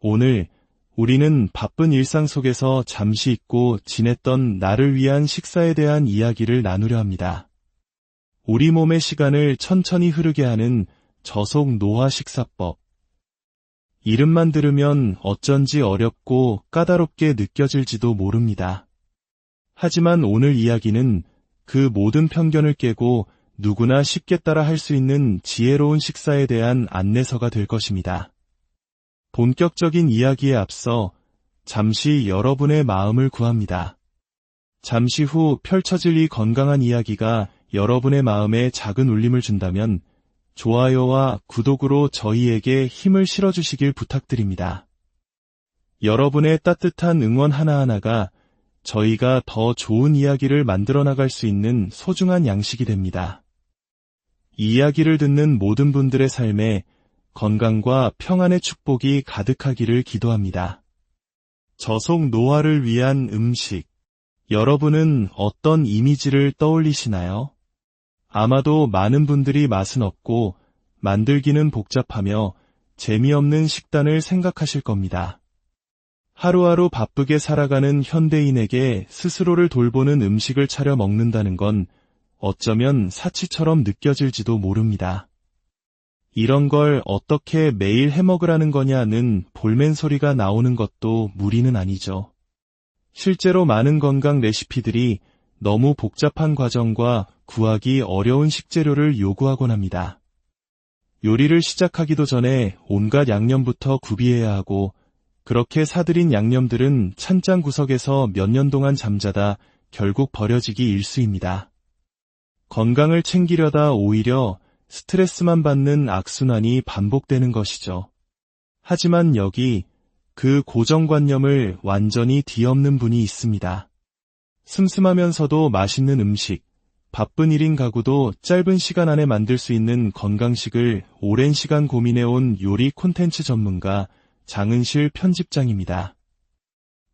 오늘 우리는 바쁜 일상 속에서 잠시 잊고 지냈던 나를 위한 식사에 대한 이야기를 나누려 합니다. 우리 몸의 시간을 천천히 흐르게 하는 저속 노화 식사법. 이름만 들으면 어쩐지 어렵고 까다롭게 느껴질지도 모릅니다. 하지만 오늘 이야기는 그 모든 편견을 깨고 누구나 쉽게 따라 할 수 있는 지혜로운 식사에 대한 안내서가 될 것입니다. 본격적인 이야기에 앞서 잠시 여러분의 마음을 구합니다. 잠시 후 펼쳐질 이 건강한 이야기가 여러분의 마음에 작은 울림을 준다면 좋아요와 구독으로 저희에게 힘을 실어주시길 부탁드립니다. 여러분의 따뜻한 응원 하나하나가 저희가 더 좋은 이야기를 만들어 나갈 수 있는 소중한 양식이 됩니다. 이 이야기를 듣는 모든 분들의 삶에 건강과 평안의 축복이 가득하기를 기도합니다. 저속 노화를 위한 음식. 여러분은 어떤 이미지를 떠올리시나요? 아마도 많은 분들이 맛은 없고 만들기는 복잡하며 재미없는 식단을 생각하실 겁니다. 하루하루 바쁘게 살아가는 현대인에게 스스로를 돌보는 음식을 차려 먹는다는 건 어쩌면 사치처럼 느껴질지도 모릅니다. 이런 걸 어떻게 매일 해먹으라는 거냐는 볼멘 소리가 나오는 것도 무리는 아니죠. 실제로 많은 건강 레시피들이 너무 복잡한 과정과 구하기 어려운 식재료를 요구하곤 합니다. 요리를 시작하기도 전에 온갖 양념부터 구비해야 하고 그렇게 사들인 양념들은 찬장 구석에서 몇 년 동안 잠자다 결국 버려지기 일쑤입니다. 건강을 챙기려다 오히려 스트레스만 받는 악순환이 반복되는 것이죠. 하지만 여기 그 고정관념을 완전히 뒤엎는 분이 있습니다. 슴슴하면서도 맛있는 음식, 바쁜 1인 가구도 짧은 시간 안에 만들 수 있는 건강식을 오랜 시간 고민해온 요리 콘텐츠 전문가 장은실 편집장입니다.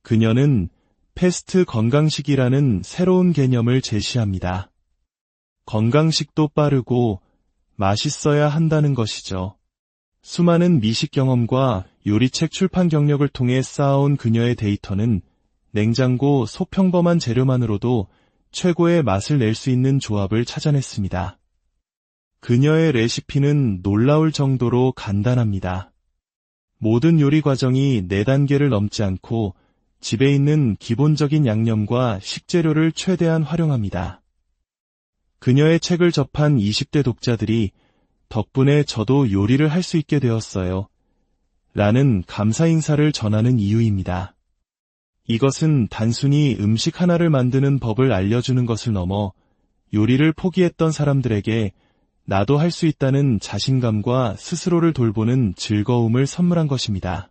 그녀는 패스트 건강식이라는 새로운 개념을 제시합니다. 건강식도 빠르고 맛있어야 한다는 것이죠. 수많은 미식 경험과 요리책 출판 경력을 통해 쌓아온 그녀의 데이터는 냉장고 소평범한 재료만으로도 최고의 맛을 낼 수 있는 조합을 찾아냈습니다. 그녀의 레시피는 놀라울 정도로 간단합니다. 모든 요리 과정이 4단계를 넘지 않고 집에 있는 기본적인 양념과 식재료를 최대한 활용합니다. 그녀의 책을 접한 20대 독자들이 덕분에 저도 요리를 할 수 있게 되었어요. 라는 감사 인사를 전하는 이유입니다. 이것은 단순히 음식 하나를 만드는 법을 알려주는 것을 넘어 요리를 포기했던 사람들에게 나도 할 수 있다는 자신감과 스스로를 돌보는 즐거움을 선물한 것입니다.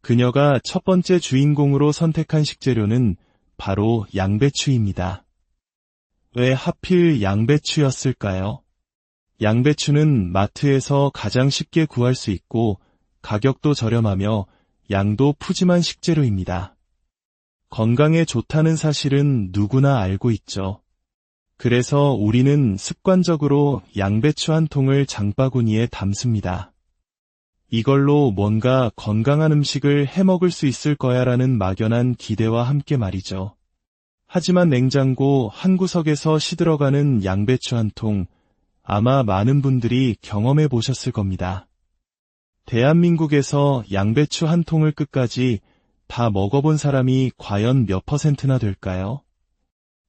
그녀가 첫 번째 주인공으로 선택한 식재료는 바로 양배추입니다. 왜 하필 양배추였을까요? 양배추는 마트에서 가장 쉽게 구할 수 있고 가격도 저렴하며 양도 푸짐한 식재료입니다. 건강에 좋다는 사실은 누구나 알고 있죠. 그래서 우리는 습관적으로 양배추 한 통을 장바구니에 담습니다. 이걸로 뭔가 건강한 음식을 해먹을 수 있을 거야라는 막연한 기대와 함께 말이죠. 하지만 냉장고 한 구석에서 시들어가는 양배추 한 통, 아마 많은 분들이 경험해 보셨을 겁니다. 대한민국에서 양배추 한 통을 끝까지 다 먹어본 사람이 과연 몇 %나 될까요?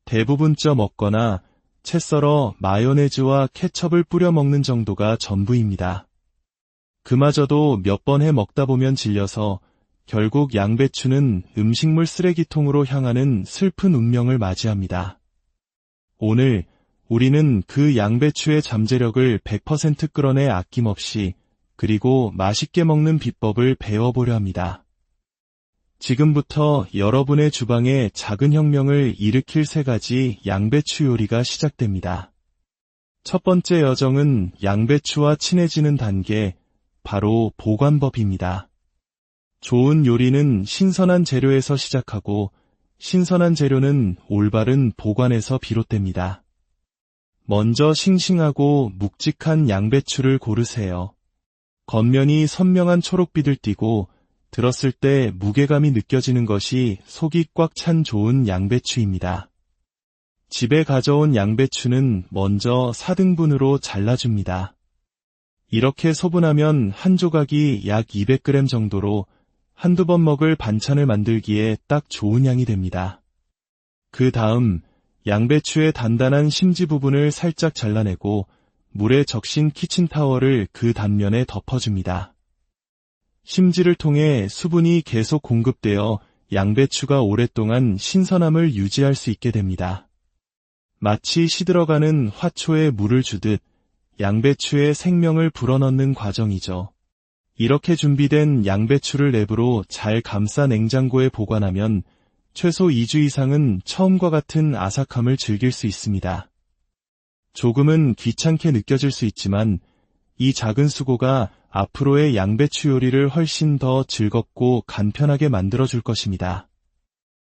대부분 쪄 먹거나 채 썰어 마요네즈와 케첩을 뿌려 먹는 정도가 전부입니다. 그마저도 몇 번 해 먹다 보면 질려서 결국 양배추는 음식물 쓰레기통으로 향하는 슬픈 운명을 맞이합니다. 오늘 우리는 그 양배추의 잠재력을 100% 끌어내 아낌없이 그리고 맛있게 먹는 비법을 배워보려 합니다. 지금부터 여러분의 주방에 작은 혁명을 일으킬 3가지 양배추 요리가 시작됩니다. 첫 번째 여정은 양배추와 친해지는 단계, 바로 보관법입니다. 좋은 요리는 신선한 재료에서 시작하고 신선한 재료는 올바른 보관에서 비롯됩니다. 먼저 싱싱하고 묵직한 양배추를 고르세요. 겉면이 선명한 초록빛을 띠고 들었을 때 무게감이 느껴지는 것이 속이 꽉 찬 좋은 양배추입니다. 집에 가져온 양배추는 먼저 4등분으로 잘라줍니다. 이렇게 소분하면 한 조각이 약 200g 정도로 한두 번 먹을 반찬을 만들기에 딱 좋은 양이 됩니다. 그 다음 양배추의 단단한 심지 부분을 살짝 잘라내고 물에 적신 키친타월을 그 단면에 덮어줍니다. 심지를 통해 수분이 계속 공급되어 양배추가 오랫동안 신선함을 유지할 수 있게 됩니다. 마치 시들어가는 화초에 물을 주듯 양배추의 생명을 불어넣는 과정이죠. 이렇게 준비된 양배추를 랩으로 잘 감싸 냉장고에 보관하면 최소 2주 이상은 처음과 같은 아삭함을 즐길 수 있습니다. 조금은 귀찮게 느껴질 수 있지만 이 작은 수고가 앞으로의 양배추 요리를 훨씬 더 즐겁고 간편하게 만들어줄 것입니다.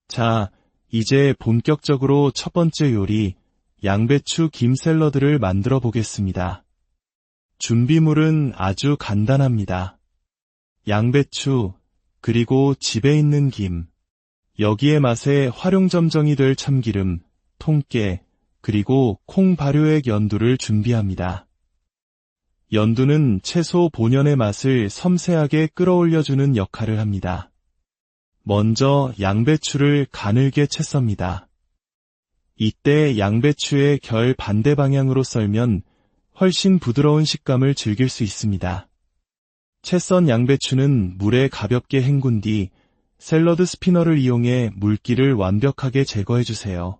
자, 이제 본격적으로 첫 번째 요리, 양배추 김 샐러드를 만들어 보겠습니다. 준비물은 아주 간단합니다. 양배추, 그리고 집에 있는 김, 여기에 맛의 활용점정이 될 참기름, 통깨, 그리고 콩 발효액 연두를 준비합니다. 연두는 채소 본연의 맛을 섬세하게 끌어올려주는 역할을 합니다. 먼저 양배추를 가늘게 채 썹니다. 이때 양배추의 결 반대 방향으로 썰면 훨씬 부드러운 식감을 즐길 수 있습니다. 채 썬 양배추는 물에 가볍게 헹군 뒤 샐러드 스피너를 이용해 물기를 완벽하게 제거해주세요.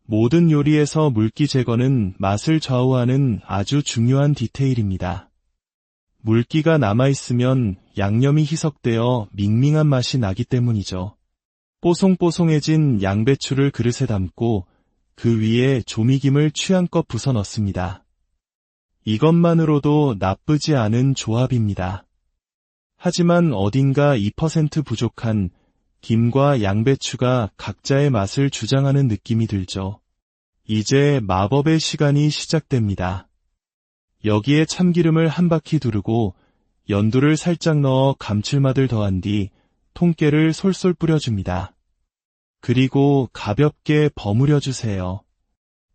모든 요리에서 물기 제거는 맛을 좌우하는 아주 중요한 디테일입니다. 물기가 남아있으면 양념이 희석되어 밍밍한 맛이 나기 때문이죠. 뽀송뽀송해진 양배추를 그릇에 담고 그 위에 조미김을 취향껏 부서 넣습니다. 이것만으로도 나쁘지 않은 조합입니다. 하지만 어딘가 2% 부족한 김과 양배추가 각자의 맛을 주장하는 느낌이 들죠. 이제 마법의 시간이 시작됩니다. 여기에 참기름을 한 바퀴 두르고 연두를 살짝 넣어 감칠맛을 더한 뒤 통깨를 솔솔 뿌려줍니다. 그리고 가볍게 버무려주세요.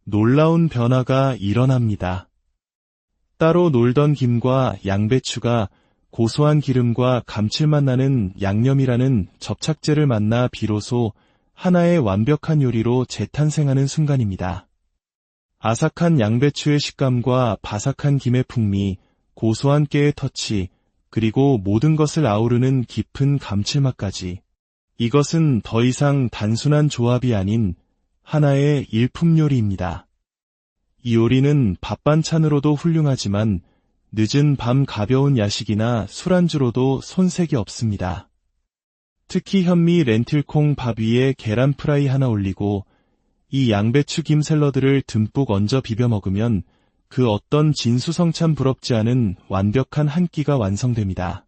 놀라운 변화가 일어납니다. 따로 놀던 김과 양배추가 고소한 기름과 감칠맛 나는 양념이라는 접착제를 만나 비로소 하나의 완벽한 요리로 재탄생하는 순간입니다. 아삭한 양배추의 식감과 바삭한 김의 풍미, 고소한 깨의 터치, 그리고 모든 것을 아우르는 깊은 감칠맛까지. 이것은 더 이상 단순한 조합이 아닌 하나의 일품 요리입니다. 이 요리는 밥반찬으로도 훌륭하지만 늦은 밤 가벼운 야식이나 술안주로도 손색이 없습니다. 특히 현미 렌틸콩 밥 위에 계란 프라이 하나 올리고 이 양배추 김 샐러드를 듬뿍 얹어 비벼 먹으면 그 어떤 진수성찬 부럽지 않은 완벽한 한 끼가 완성됩니다.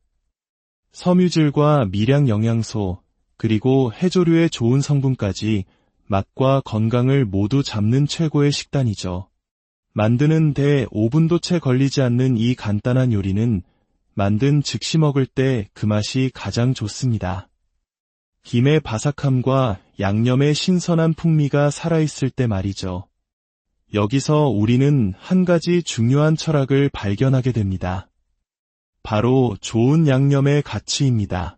섬유질과 미량 영양소, 그리고 해조류의 좋은 성분까지 맛과 건강을 모두 잡는 최고의 식단이죠. 만드는 데 5분도 채 걸리지 않는 이 간단한 요리는 만든 즉시 먹을 때 그 맛이 가장 좋습니다. 김의 바삭함과 양념의 신선한 풍미가 살아있을 때 말이죠. 여기서 우리는 한 가지 중요한 철학을 발견하게 됩니다. 바로 좋은 양념의 가치입니다.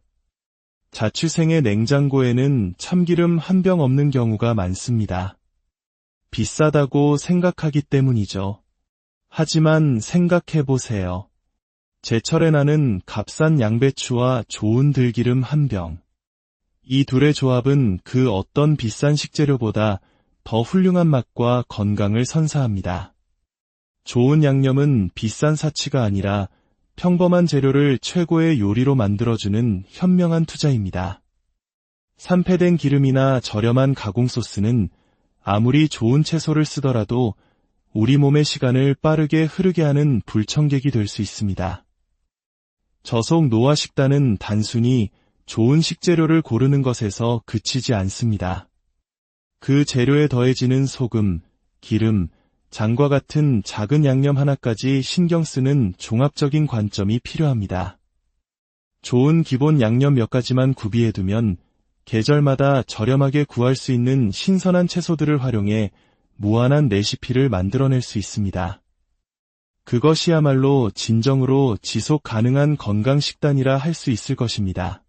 자취생의 냉장고에는 참기름 한 병 없는 경우가 많습니다. 비싸다고 생각하기 때문이죠. 하지만 생각해보세요. 제철에 나는 값싼 양배추와 좋은 들기름 한 병. 이 둘의 조합은 그 어떤 비싼 식재료보다 더 훌륭한 맛과 건강을 선사합니다. 좋은 양념은 비싼 사치가 아니라 평범한 재료를 최고의 요리로 만들어주는 현명한 투자입니다. 산패된 기름이나 저렴한 가공 소스는 아무리 좋은 채소를 쓰더라도 우리 몸의 시간을 빠르게 흐르게 하는 불청객이 될 수 있습니다. 저속 노화 식단은 단순히 좋은 식재료를 고르는 것에서 그치지 않습니다. 그 재료에 더해지는 소금, 기름, 장과 같은 작은 양념 하나까지 신경 쓰는 종합적인 관점이 필요합니다. 좋은 기본 양념 몇 가지만 구비해두면 계절마다 저렴하게 구할 수 있는 신선한 채소들을 활용해 무한한 레시피를 만들어낼 수 있습니다. 그것이야말로 진정으로 지속 가능한 건강 식단이라 할 수 있을 것입니다.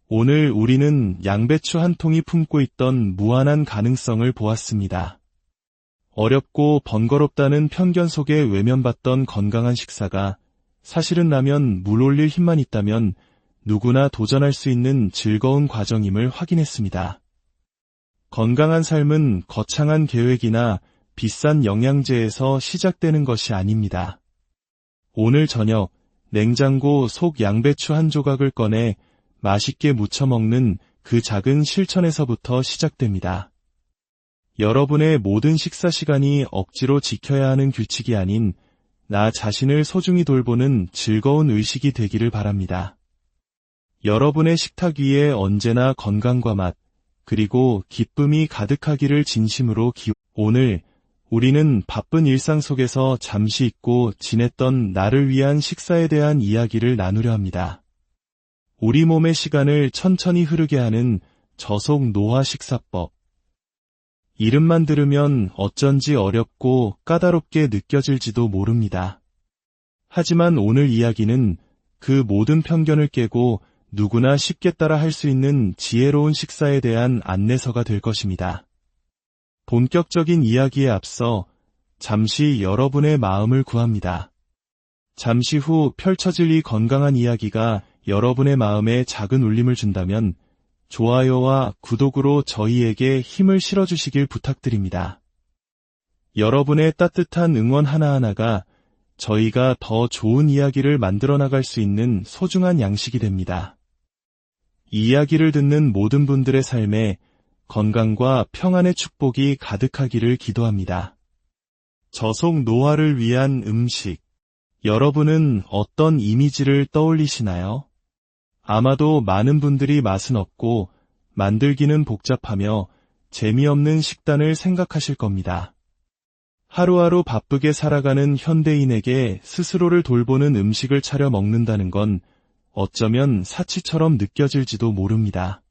오늘 우리는 양배추 한 통이 품고 있던 무한한 가능성을 보았습니다. 어렵고 번거롭다는 편견 속에 외면받던 건강한 식사가 사실은 라면 물 올릴 힘만 있다면 누구나 도전할 수 있는 즐거운 과정임을 확인했습니다. 건강한 삶은 거창한 계획이나 비싼 영양제에서 시작되는 것이 아닙니다. 오늘 저녁 냉장고 속 양배추 한 조각을 꺼내 맛있게 무쳐 먹는 그 작은 실천에서부터 시작됩니다. 여러분의 모든 식사 시간이 억지로 지켜야 하는 규칙이 아닌 나 자신을 소중히 돌보는 즐거운 의식이 되기를 바랍니다. 여러분의 식탁 위에 언제나 건강과 맛, 그리고 기쁨이 가득하기를 진심으로 오늘 우리는 바쁜 일상 속에서 잠시 잊고 지냈던 나를 위한 식사에 대한 이야기를 나누려 합니다. 우리 몸의 시간을 천천히 흐르게 하는 저속 노화 식사법. 이름만 들으면 어쩐지 어렵고 까다롭게 느껴질지도 모릅니다. 하지만 오늘 이야기는 그 모든 편견을 깨고 누구나 쉽게 따라 할 수 있는 지혜로운 식사에 대한 안내서가 될 것입니다. 본격적인 이야기에 앞서 잠시 여러분의 마음을 구합니다. 잠시 후 펼쳐질 이 건강한 이야기가 여러분의 마음에 작은 울림을 준다면 좋아요와 구독으로 저희에게 힘을 실어주시길 부탁드립니다. 여러분의 따뜻한 응원 하나하나가 저희가 더 좋은 이야기를 만들어 나갈 수 있는 소중한 양식이 됩니다. 이 이야기를 듣는 모든 분들의 삶에 건강과 평안의 축복이 가득하기를 기도합니다. 저속 노화를 위한 음식. 여러분은 어떤 이미지를 떠올리시나요? 아마도 많은 분들이 맛은 없고 만들기는 복잡하며 재미없는 식단을 생각하실 겁니다. 하루하루 바쁘게 살아가는 현대인에게 스스로를 돌보는 음식을 차려 먹는다는 건 어쩌면 사치처럼 느껴질지도 모릅니다.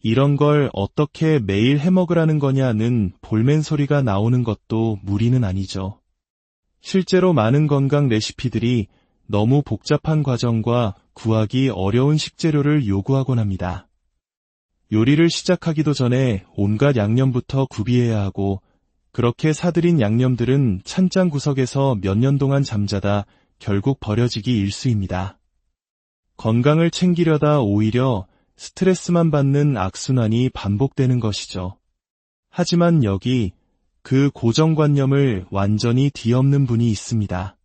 이런 걸 어떻게 매일 해먹으라는 거냐는 볼멘 소리가 나오는 것도 무리는 아니죠. 실제로 많은 건강 레시피들이 너무 복잡한 과정과 구하기 어려운 식재료를 요구하곤 합니다. 요리를 시작하기도 전에 온갖 양념부터 구비해야 하고 그렇게 사들인 양념들은 찬장 구석에서 몇 년 동안 잠자다 결국 버려지기 일쑤입니다. 건강을 챙기려다 오히려 스트레스만 받는 악순환이 반복되는 것이죠. 하지만 여기 그 고정관념을 완전히 뒤엎는 분이 있습니다.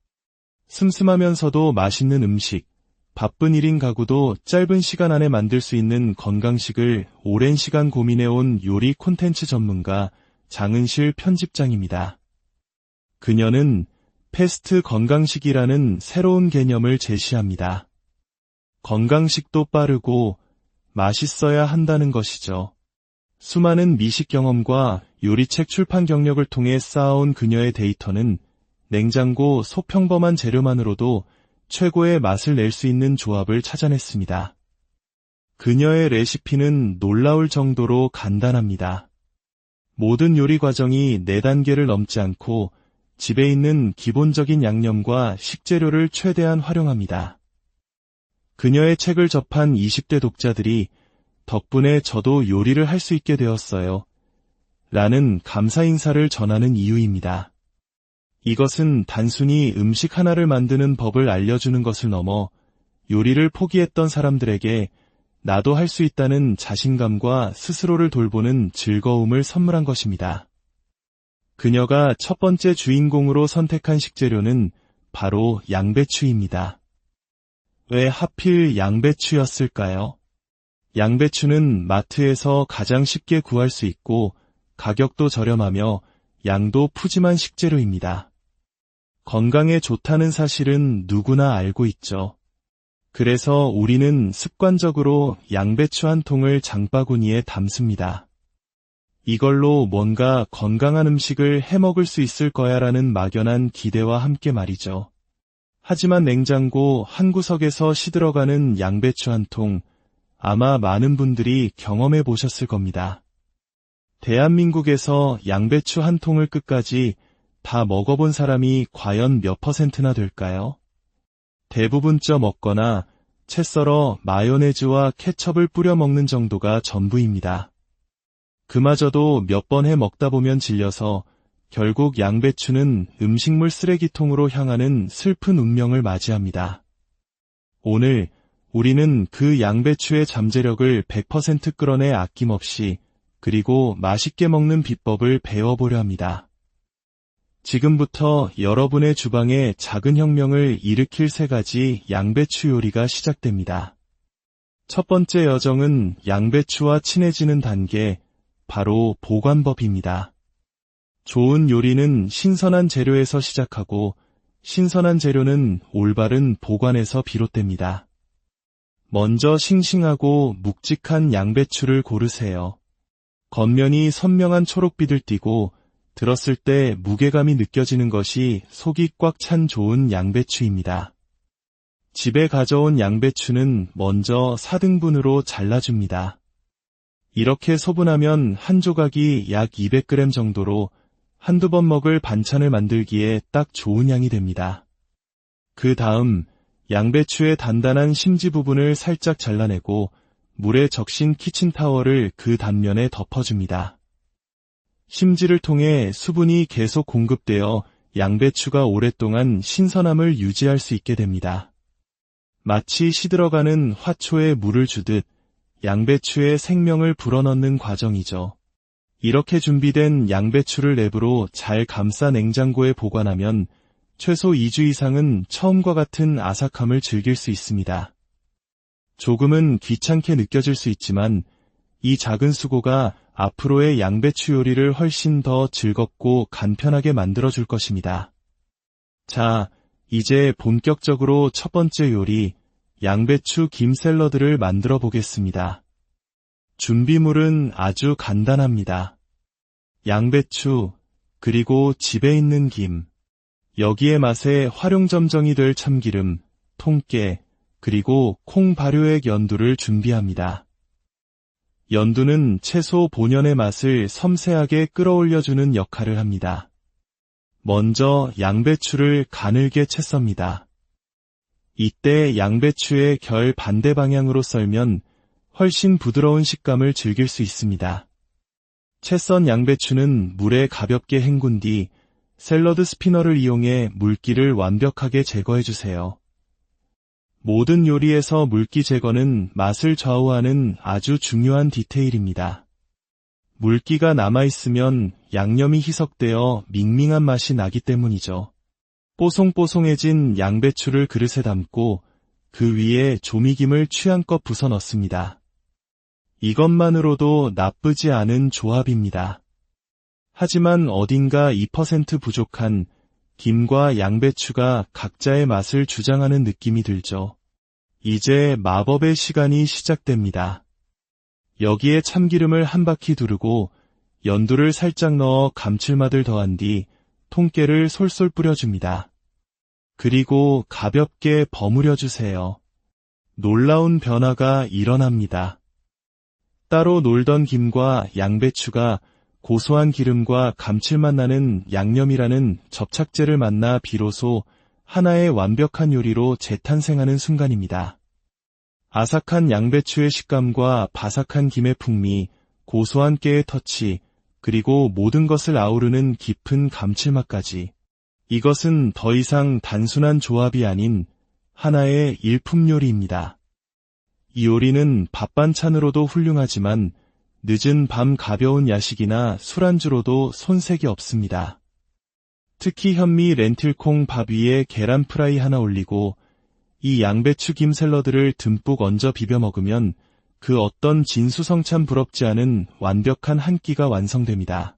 슴슴하면서도 맛있는 음식, 바쁜 1인 가구도 짧은 시간 안에 만들 수 있는 건강식을 오랜 시간 고민해온 요리 콘텐츠 전문가 장은실 편집장입니다. 그녀는 패스트 건강식이라는 새로운 개념을 제시합니다. 건강식도 빠르고 맛있어야 한다는 것이죠. 수많은 미식 경험과 요리책 출판 경력을 통해 쌓아온 그녀의 데이터는 냉장고 소평범한 재료만으로도 최고의 맛을 낼 수 있는 조합을 찾아냈습니다. 그녀의 레시피는 놀라울 정도로 간단합니다. 모든 요리 과정이 4단계를 넘지 않고 집에 있는 기본적인 양념과 식재료를 최대한 활용합니다. 그녀의 책을 접한 20대 독자들이 덕분에 저도 요리를 할 수 있게 되었어요. 라는 감사 인사를 전하는 이유입니다. 이것은 단순히 음식 하나를 만드는 법을 알려주는 것을 넘어 요리를 포기했던 사람들에게 나도 할 수 있다는 자신감과 스스로를 돌보는 즐거움을 선물한 것입니다. 그녀가 첫 번째 주인공으로 선택한 식재료는 바로 양배추입니다. 왜 하필 양배추였을까요? 양배추는 마트에서 가장 쉽게 구할 수 있고 가격도 저렴하며 양도 푸짐한 식재료입니다. 건강에 좋다는 사실은 누구나 알고 있죠. 그래서 우리는 습관적으로 양배추 한 통을 장바구니에 담습니다. 이걸로 뭔가 건강한 음식을 해먹을 수 있을 거야라는 막연한 기대와 함께 말이죠. 하지만 냉장고 한 구석에서 시들어가는 양배추 한 통, 아마 많은 분들이 경험해 보셨을 겁니다. 대한민국에서 양배추 한 통을 끝까지 다 먹어본 사람이 과연 몇 %나 될까요? 대부분 쪄 먹거나 채 썰어 마요네즈와 케첩을 뿌려 먹는 정도가 전부입니다. 그마저도 몇 번 해 먹다 보면 질려서 결국 양배추는 음식물 쓰레기통으로 향하는 슬픈 운명을 맞이합니다. 오늘 우리는 그 양배추의 잠재력을 100% 끌어내 아낌없이 그리고 맛있게 먹는 비법을 배워보려 합니다. 지금부터 여러분의 주방에 작은 혁명을 일으킬 3가지 양배추 요리가 시작됩니다. 첫 번째 여정은 양배추와 친해지는 단계, 바로 보관법입니다. 좋은 요리는 신선한 재료에서 시작하고 신선한 재료는 올바른 보관에서 비롯됩니다. 먼저 싱싱하고 묵직한 양배추를 고르세요. 겉면이 선명한 초록빛을 띠고 들었을 때 무게감이 느껴지는 것이 속이 꽉 찬 좋은 양배추입니다. 집에 가져온 양배추는 먼저 4등분으로 잘라줍니다. 이렇게 소분하면 한 조각이 약 200g 정도로 한두 번 먹을 반찬을 만들기에 딱 좋은 양이 됩니다. 그 다음 양배추의 단단한 심지 부분을 살짝 잘라내고 물에 적신 키친타월을 그 단면에 덮어줍니다. 심지를 통해 수분이 계속 공급되어 양배추가 오랫동안 신선함을 유지할 수 있게 됩니다. 마치 시들어가는 화초에 물을 주듯 양배추의 생명을 불어넣는 과정이죠. 이렇게 준비된 양배추를 랩으로 잘 감싸 냉장고에 보관하면 최소 2주 이상은 처음과 같은 아삭함을 즐길 수 있습니다. 조금은 귀찮게 느껴질 수 있지만 이 작은 수고가 앞으로의 양배추 요리를 훨씬 더 즐겁고 간편하게 만들어줄 것입니다. 자, 이제 본격적으로 첫 번째 요리, 양배추 김 샐러드를 만들어 보겠습니다. 준비물은 아주 간단합니다. 양배추, 그리고 집에 있는 김, 여기에 맛의 활용점정이 될 참기름, 통깨, 그리고 콩 발효액 연두를 준비합니다. 연두는 채소 본연의 맛을 섬세하게 끌어올려주는 역할을 합니다. 먼저 양배추를 가늘게 채 썹니다. 이때 양배추의 결 반대 방향으로 썰면 훨씬 부드러운 식감을 즐길 수 있습니다. 채 썬 양배추는 물에 가볍게 헹군 뒤 샐러드 스피너를 이용해 물기를 완벽하게 제거해주세요. 모든 요리에서 물기 제거는 맛을 좌우하는 아주 중요한 디테일입니다. 물기가 남아있으면 양념이 희석되어 밍밍한 맛이 나기 때문이죠. 뽀송뽀송해진 양배추를 그릇에 담고 그 위에 조미김을 취향껏 부서 넣습니다. 이것만으로도 나쁘지 않은 조합입니다. 하지만 어딘가 2% 부족한 김과 양배추가 각자의 맛을 주장하는 느낌이 들죠. 이제 마법의 시간이 시작됩니다. 여기에 참기름을 한 바퀴 두르고 연두를 살짝 넣어 감칠맛을 더한 뒤 통깨를 솔솔 뿌려줍니다. 그리고 가볍게 버무려 주세요. 놀라운 변화가 일어납니다. 따로 놀던 김과 양배추가 고소한 기름과 감칠맛 나는 양념이라는 접착제를 만나 비로소 하나의 완벽한 요리로 재탄생하는 순간입니다. 아삭한 양배추의 식감과 바삭한 김의 풍미, 고소한 깨의 터치, 그리고 모든 것을 아우르는 깊은 감칠맛까지. 이것은 더 이상 단순한 조합이 아닌 하나의 일품 요리입니다. 이 요리는 밥 반찬으로도 훌륭하지만 늦은 밤 가벼운 야식이나 술안주로도 손색이 없습니다. 특히 현미 렌틸콩 밥 위에 계란 프라이 하나 올리고 이 양배추 김 샐러드를 듬뿍 얹어 비벼 먹으면 그 어떤 진수성찬 부럽지 않은 완벽한 한 끼가 완성됩니다.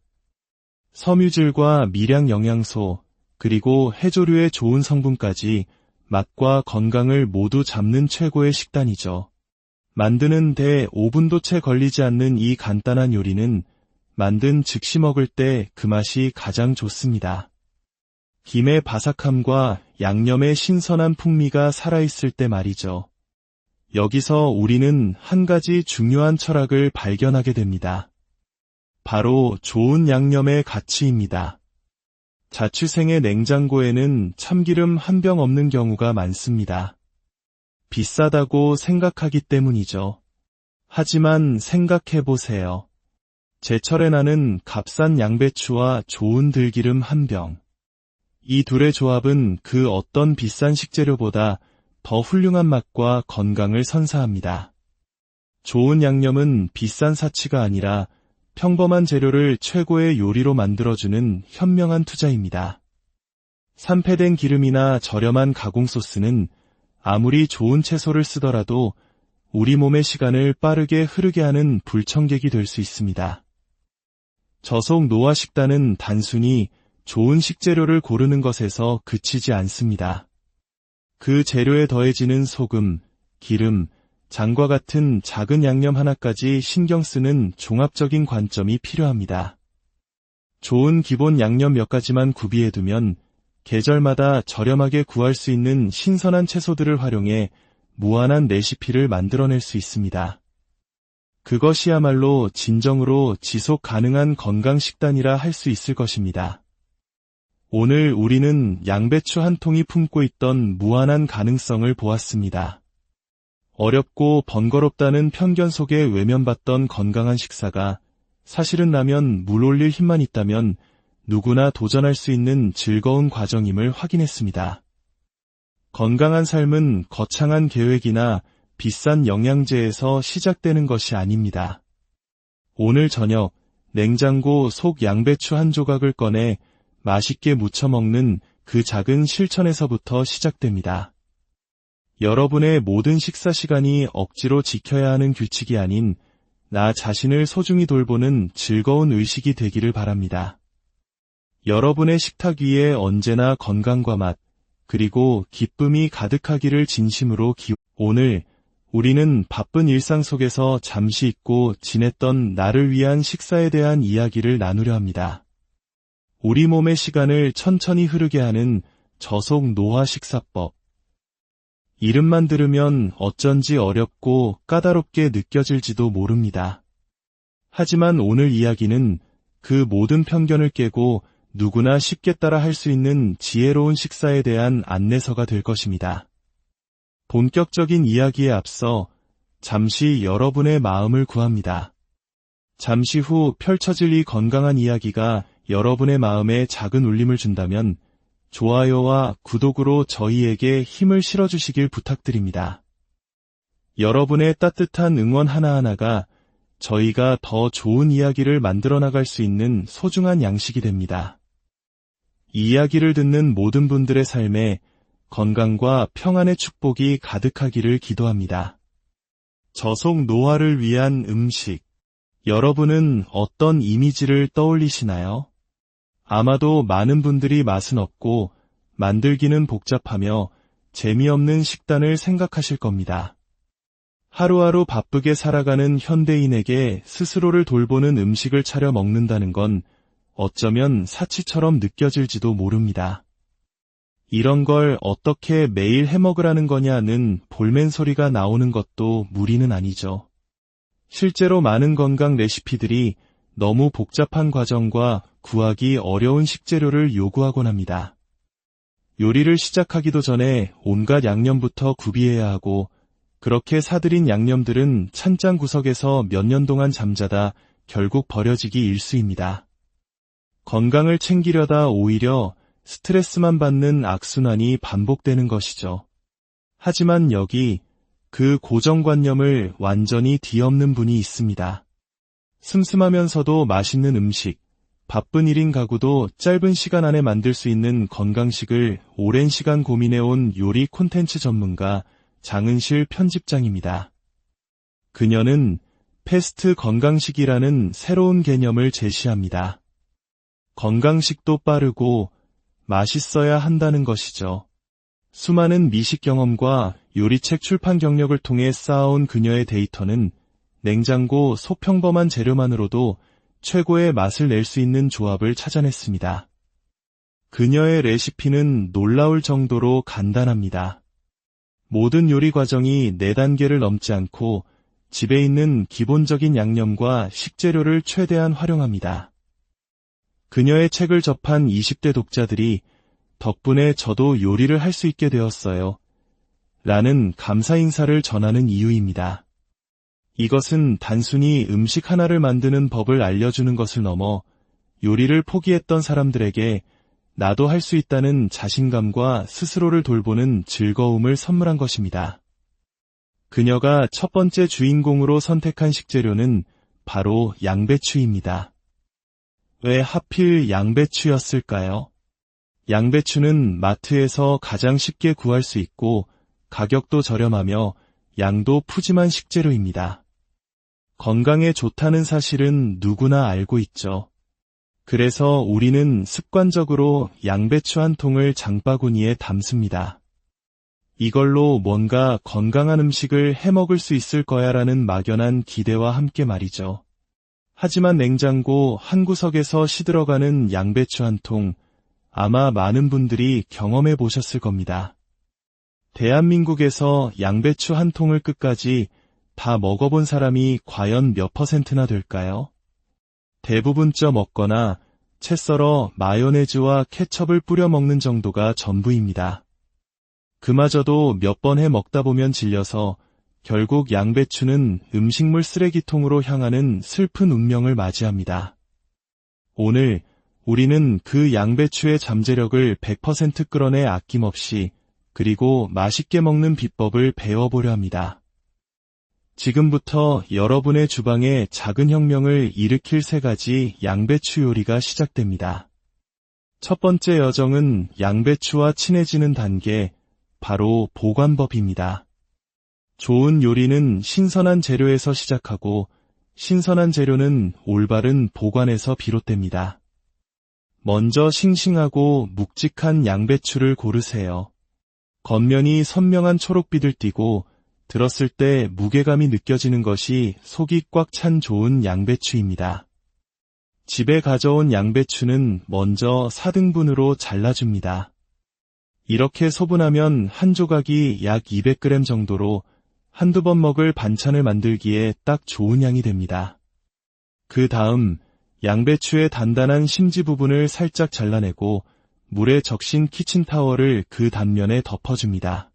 섬유질과 미량 영양소, 그리고 해조류의 좋은 성분까지 맛과 건강을 모두 잡는 최고의 식단이죠. 만드는 데 5분도 채 걸리지 않는 이 간단한 요리는 만든 즉시 먹을 때 그 맛이 가장 좋습니다. 김의 바삭함과 양념의 신선한 풍미가 살아있을 때 말이죠. 여기서 우리는 한 가지 중요한 철학을 발견하게 됩니다. 바로 좋은 양념의 가치입니다. 자취생의 냉장고에는 참기름 한 병 없는 경우가 많습니다. 비싸다고 생각하기 때문이죠. 하지만 생각해보세요. 제철에 나는 값싼 양배추와 좋은 들기름 한 병. 이 둘의 조합은 그 어떤 비싼 식재료보다 더 훌륭한 맛과 건강을 선사합니다. 좋은 양념은 비싼 사치가 아니라 평범한 재료를 최고의 요리로 만들어주는 현명한 투자입니다. 산패된 기름이나 저렴한 가공 소스는 아무리 좋은 채소를 쓰더라도 우리 몸의 시간을 빠르게 흐르게 하는 불청객이 될 수 있습니다. 저속 노화 식단은 단순히 좋은 식재료를 고르는 것에서 그치지 않습니다. 그 재료에 더해지는 소금, 기름, 장과 같은 작은 양념 하나까지 신경 쓰는 종합적인 관점이 필요합니다. 좋은 기본 양념 몇 가지만 구비해두면 계절마다 저렴하게 구할 수 있는 신선한 채소들을 활용해 무한한 레시피를 만들어낼 수 있습니다. 그것이야말로 진정으로 지속 가능한 건강 식단이라 할 수 있을 것입니다. 오늘 우리는 양배추 한 통이 품고 있던 무한한 가능성을 보았습니다. 어렵고 번거롭다는 편견 속에 외면받던 건강한 식사가 사실은 라면 물 올릴 힘만 있다면 누구나 도전할 수 있는 즐거운 과정임을 확인했습니다. 건강한 삶은 거창한 계획이나 비싼 영양제에서 시작되는 것이 아닙니다. 오늘 저녁 냉장고 속 양배추 한 조각을 꺼내 맛있게 무쳐 먹는 그 작은 실천에서부터 시작됩니다. 여러분의 모든 식사 시간이 억지로 지켜야 하는 규칙이 아닌 나 자신을 소중히 돌보는 즐거운 의식이 되기를 바랍니다. 여러분의 식탁 위에 언제나 건강과 맛, 그리고 기쁨이 가득하기를 진심으로 오늘 우리는 바쁜 일상 속에서 잠시 잊고 지냈던 나를 위한 식사에 대한 이야기를 나누려 합니다. 우리 몸의 시간을 천천히 흐르게 하는 저속 노화 식사법. 이름만 들으면 어쩐지 어렵고 까다롭게 느껴질지도 모릅니다. 하지만 오늘 이야기는 그 모든 편견을 깨고 누구나 쉽게 따라 할 수 있는 지혜로운 식사에 대한 안내서가 될 것입니다. 본격적인 이야기에 앞서 잠시 여러분의 마음을 구합니다. 잠시 후 펼쳐질 이 건강한 이야기가 여러분의 마음에 작은 울림을 준다면 좋아요와 구독으로 저희에게 힘을 실어주시길 부탁드립니다. 여러분의 따뜻한 응원 하나하나가 저희가 더 좋은 이야기를 만들어 나갈 수 있는 소중한 양식이 됩니다. 이 이야기를 듣는 모든 분들의 삶에 건강과 평안의 축복이 가득하기를 기도합니다. 저속 노화를 위한 음식. 여러분은 어떤 이미지를 떠올리시나요? 아마도 많은 분들이 맛은 없고 만들기는 복잡하며 재미없는 식단을 생각하실 겁니다. 하루하루 바쁘게 살아가는 현대인에게 스스로를 돌보는 음식을 차려 먹는다는 건 어쩌면 사치처럼 느껴질지도 모릅니다. 이런 걸 어떻게 매일 해먹으라는 거냐는 볼멘 소리가 나오는 것도 무리는 아니죠. 실제로 많은 건강 레시피들이 너무 복잡한 과정과 구하기 어려운 식재료를 요구하곤 합니다. 요리를 시작하기도 전에 온갖 양념부터 구비해야 하고 그렇게 사들인 양념들은 찬장 구석에서 몇 년 동안 잠자다 결국 버려지기 일쑤입니다. 건강을 챙기려다 오히려 스트레스만 받는 악순환이 반복되는 것이죠. 하지만 여기 그 고정관념을 완전히 뒤엎는 분이 있습니다. 슴슴하면서도 맛있는 음식, 바쁜 1인 가구도 짧은 시간 안에 만들 수 있는 건강식을 오랜 시간 고민해온 요리 콘텐츠 전문가 장은실 편집장입니다. 그녀는 패스트 건강식이라는 새로운 개념을 제시합니다. 건강식도 빠르고 맛있어야 한다는 것이죠. 수많은 미식 경험과 요리책 출판 경력을 통해 쌓아온 그녀의 데이터는 냉장고 소평범한 재료만으로도 최고의 맛을 낼 수 있는 조합을 찾아냈습니다. 그녀의 레시피는 놀라울 정도로 간단합니다. 모든 요리 과정이 4단계를 넘지 않고 집에 있는 기본적인 양념과 식재료를 최대한 활용합니다. 그녀의 책을 접한 20대 독자들이 덕분에 저도 요리를 할 수 있게 되었어요. 라는 감사 인사를 전하는 이유입니다. 이것은 단순히 음식 하나를 만드는 법을 알려주는 것을 넘어 요리를 포기했던 사람들에게 나도 할 수 있다는 자신감과 스스로를 돌보는 즐거움을 선물한 것입니다. 그녀가 첫 번째 주인공으로 선택한 식재료는 바로 양배추입니다. 왜 하필 양배추였을까요? 양배추는 마트에서 가장 쉽게 구할 수 있고 가격도 저렴하며 양도 푸짐한 식재료입니다. 건강에 좋다는 사실은 누구나 알고 있죠. 그래서 우리는 습관적으로 양배추 한 통을 장바구니에 담습니다. 이걸로 뭔가 건강한 음식을 해먹을 수 있을 거야라는 막연한 기대와 함께 말이죠. 하지만 냉장고 한 구석에서 시들어가는 양배추 한 통, 아마 많은 분들이 경험해 보셨을 겁니다. 대한민국에서 양배추 한 통을 끝까지 다 먹어본 사람이 과연 몇 %나 될까요? 대부분 쪄 먹거나 채 썰어 마요네즈와 케첩을 뿌려 먹는 정도가 전부입니다. 그마저도 몇 번 해 먹다 보면 질려서 결국 양배추는 음식물 쓰레기통으로 향하는 슬픈 운명을 맞이합니다. 오늘 우리는 그 양배추의 잠재력을 100% 끌어내 아낌없이 그리고 맛있게 먹는 비법을 배워보려 합니다. 지금부터 여러분의 주방에 작은 혁명을 일으킬 3가지 양배추 요리가 시작됩니다. 첫 번째 여정은 양배추와 친해지는 단계, 바로 보관법입니다. 좋은 요리는 신선한 재료에서 시작하고 신선한 재료는 올바른 보관에서 비롯됩니다. 먼저 싱싱하고 묵직한 양배추를 고르세요. 겉면이 선명한 초록빛을 띠고 들었을 때 무게감이 느껴지는 것이 속이 꽉 찬 좋은 양배추입니다. 집에 가져온 양배추는 먼저 4등분으로 잘라줍니다. 이렇게 소분하면 한 조각이 약 200g 정도로 한두 번 먹을 반찬을 만들기에 딱 좋은 양이 됩니다. 그 다음 양배추의 단단한 심지 부분을 살짝 잘라내고 물에 적신 키친타월을 그 단면에 덮어줍니다.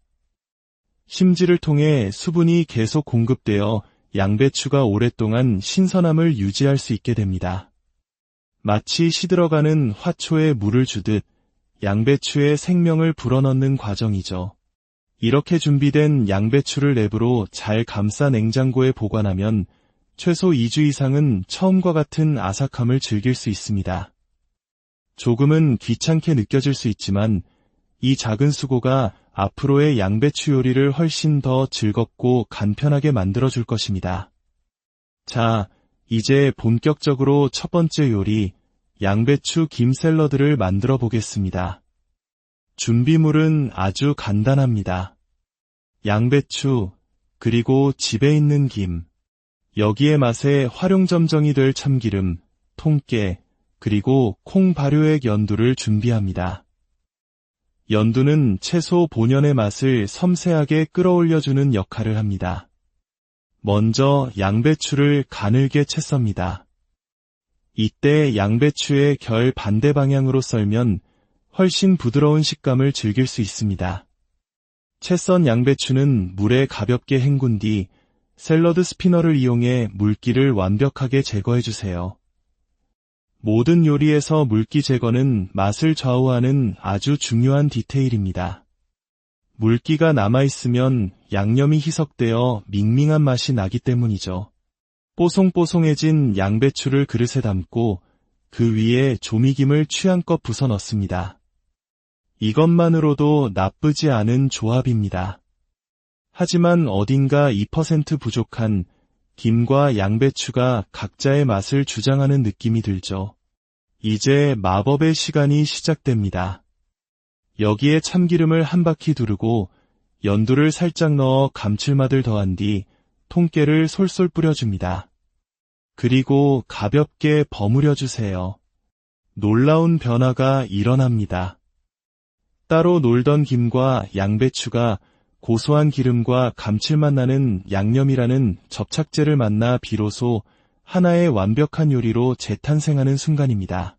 심지를 통해 수분이 계속 공급되어 양배추가 오랫동안 신선함을 유지할 수 있게 됩니다. 마치 시들어가는 화초에 물을 주듯 양배추의 생명을 불어넣는 과정이죠. 이렇게 준비된 양배추를 랩으로 잘 감싸 냉장고에 보관하면 최소 2주 이상은 처음과 같은 아삭함을 즐길 수 있습니다. 조금은 귀찮게 느껴질 수 있지만 이 작은 수고가 앞으로의 양배추 요리를 훨씬 더 즐겁고 간편하게 만들어줄 것입니다. 자, 이제 본격적으로 첫 번째 요리, 양배추 김 샐러드를 만들어 보겠습니다. 준비물은 아주 간단합니다. 양배추, 그리고 집에 있는 김, 여기에 맛의 활용점정이 될 참기름, 통깨, 그리고 콩 발효액 연두를 준비합니다. 연두는 채소 본연의 맛을 섬세하게 끌어올려주는 역할을 합니다. 먼저 양배추를 가늘게 채 썹니다. 이때 양배추의 결 반대 방향으로 썰면 훨씬 부드러운 식감을 즐길 수 있습니다. 채 썬 양배추는 물에 가볍게 헹군 뒤 샐러드 스피너를 이용해 물기를 완벽하게 제거해주세요. 모든 요리에서 물기 제거는 맛을 좌우하는 아주 중요한 디테일입니다. 물기가 남아있으면 양념이 희석되어 밍밍한 맛이 나기 때문이죠. 뽀송뽀송해진 양배추를 그릇에 담고 그 위에 조미김을 취향껏 부숴 넣습니다. 이것만으로도 나쁘지 않은 조합입니다. 하지만 어딘가 2% 부족한 김과 양배추가 각자의 맛을 주장하는 느낌이 들죠. 이제 마법의 시간이 시작됩니다. 여기에 참기름을 한 바퀴 두르고 연두를 살짝 넣어 감칠맛을 더한 뒤 통깨를 솔솔 뿌려줍니다. 그리고 가볍게 버무려 주세요. 놀라운 변화가 일어납니다. 따로 놀던 김과 양배추가 고소한 기름과 감칠맛 나는 양념이라는 접착제를 만나 비로소 하나의 완벽한 요리로 재탄생하는 순간입니다.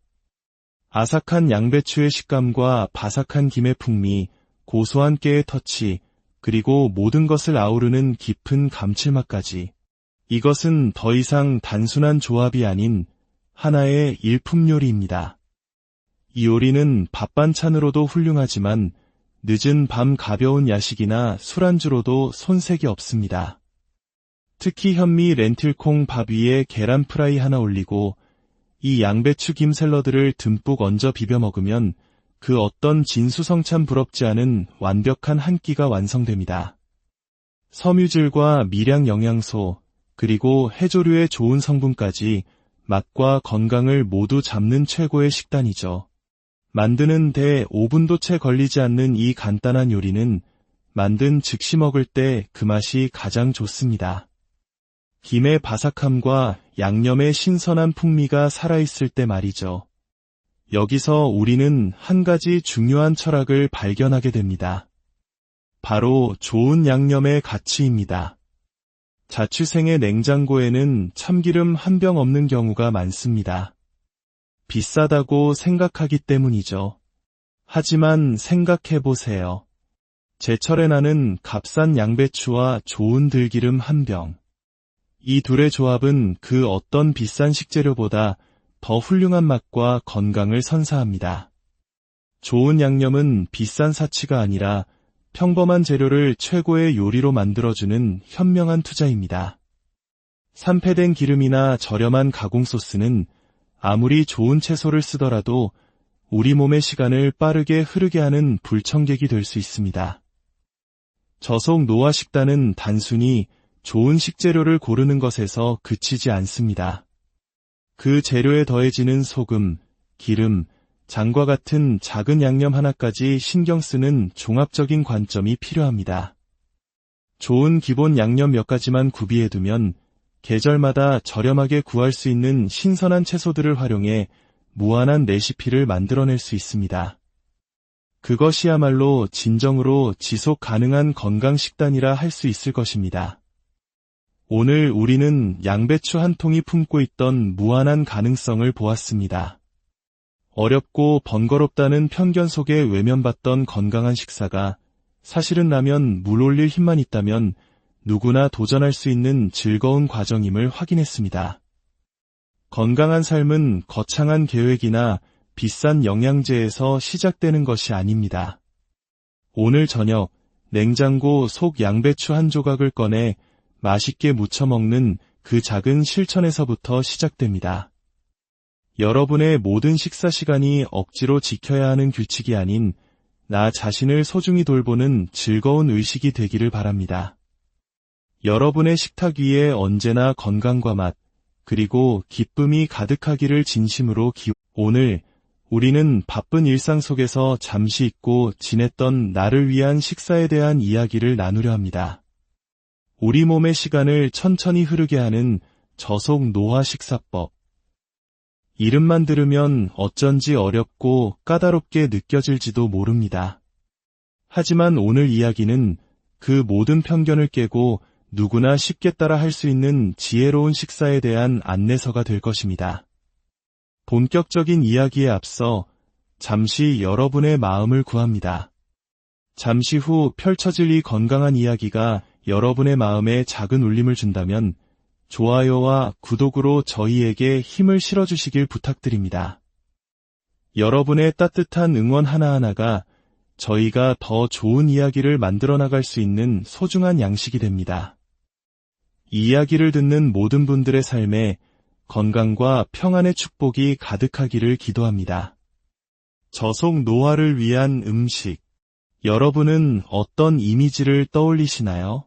아삭한 양배추의 식감과 바삭한 김의 풍미, 고소한 깨의 터치, 그리고 모든 것을 아우르는 깊은 감칠맛까지. 이것은 더 이상 단순한 조합이 아닌 하나의 일품 요리입니다. 이 요리는 밥 반찬으로도 훌륭하지만 늦은 밤 가벼운 야식이나 술안주로도 손색이 없습니다. 특히 현미 렌틸콩 밥 위에 계란 프라이 하나 올리고 이 양배추 김 샐러드를 듬뿍 얹어 비벼 먹으면 그 어떤 진수성찬 부럽지 않은 완벽한 한 끼가 완성됩니다. 섬유질과 미량 영양소, 그리고 해조류의 좋은 성분까지 맛과 건강을 모두 잡는 최고의 식단이죠. 만드는 데 5분도 채 걸리지 않는 이 간단한 요리는 만든 즉시 먹을 때 그 맛이 가장 좋습니다. 김의 바삭함과 양념의 신선한 풍미가 살아있을 때 말이죠. 여기서 우리는 한 가지 중요한 철학을 발견하게 됩니다. 바로 좋은 양념의 가치입니다. 자취생의 냉장고에는 참기름 한 병 없는 경우가 많습니다. 비싸다고 생각하기 때문이죠. 하지만 생각해보세요. 제철에 나는 값싼 양배추와 좋은 들기름 한 병. 이 둘의 조합은 그 어떤 비싼 식재료보다 더 훌륭한 맛과 건강을 선사합니다. 좋은 양념은 비싼 사치가 아니라 평범한 재료를 최고의 요리로 만들어주는 현명한 투자입니다. 산패된 기름이나 저렴한 가공 소스는 아무리 좋은 채소를 쓰더라도 우리 몸의 시간을 빠르게 흐르게 하는 불청객이 될 수 있습니다. 저속 노화 식단은 단순히 좋은 식재료를 고르는 것에서 그치지 않습니다. 그 재료에 더해지는 소금, 기름, 장과 같은 작은 양념 하나까지 신경 쓰는 종합적인 관점이 필요합니다. 좋은 기본 양념 몇 가지만 구비해두면 계절마다 저렴하게 구할 수 있는 신선한 채소들을 활용해 무한한 레시피를 만들어낼 수 있습니다. 그것이야말로 진정으로 지속 가능한 건강 식단이라 할 수 있을 것입니다. 오늘 우리는 양배추 한 통이 품고 있던 무한한 가능성을 보았습니다. 어렵고 번거롭다는 편견 속에 외면받던 건강한 식사가 사실은 라면 물 올릴 힘만 있다면 누구나 도전할 수 있는 즐거운 과정임을 확인했습니다. 건강한 삶은 거창한 계획이나 비싼 영양제에서 시작되는 것이 아닙니다. 오늘 저녁 냉장고 속 양배추 한 조각을 꺼내 맛있게 무쳐 먹는 그 작은 실천에서부터 시작됩니다. 여러분의 모든 식사 시간이 억지로 지켜야 하는 규칙이 아닌 나 자신을 소중히 돌보는 즐거운 의식이 되기를 바랍니다. 여러분의 식탁 위에 언제나 건강과 맛, 그리고 기쁨이 가득하기를 진심으로 오늘 우리는 바쁜 일상 속에서 잠시 잊고 지냈던 나를 위한 식사에 대한 이야기를 나누려 합니다. 우리 몸의 시간을 천천히 흐르게 하는 저속 노화 식사법. 이름만 들으면 어쩐지 어렵고 까다롭게 느껴질지도 모릅니다. 하지만 오늘 이야기는 그 모든 편견을 깨고 누구나 쉽게 따라 할 수 있는 지혜로운 식사에 대한 안내서가 될 것입니다. 본격적인 이야기에 앞서 잠시 여러분의 마음을 구합니다. 잠시 후 펼쳐질 이 건강한 이야기가 여러분의 마음에 작은 울림을 준다면 좋아요와 구독으로 저희에게 힘을 실어주시길 부탁드립니다. 여러분의 따뜻한 응원 하나하나가 저희가 더 좋은 이야기를 만들어 나갈 수 있는 소중한 양식이 됩니다. 이 이야기를 듣는 모든 분들의 삶에 건강과 평안의 축복이 가득하기를 기도합니다. 저속 노화를 위한 음식. 여러분은 어떤 이미지를 떠올리시나요?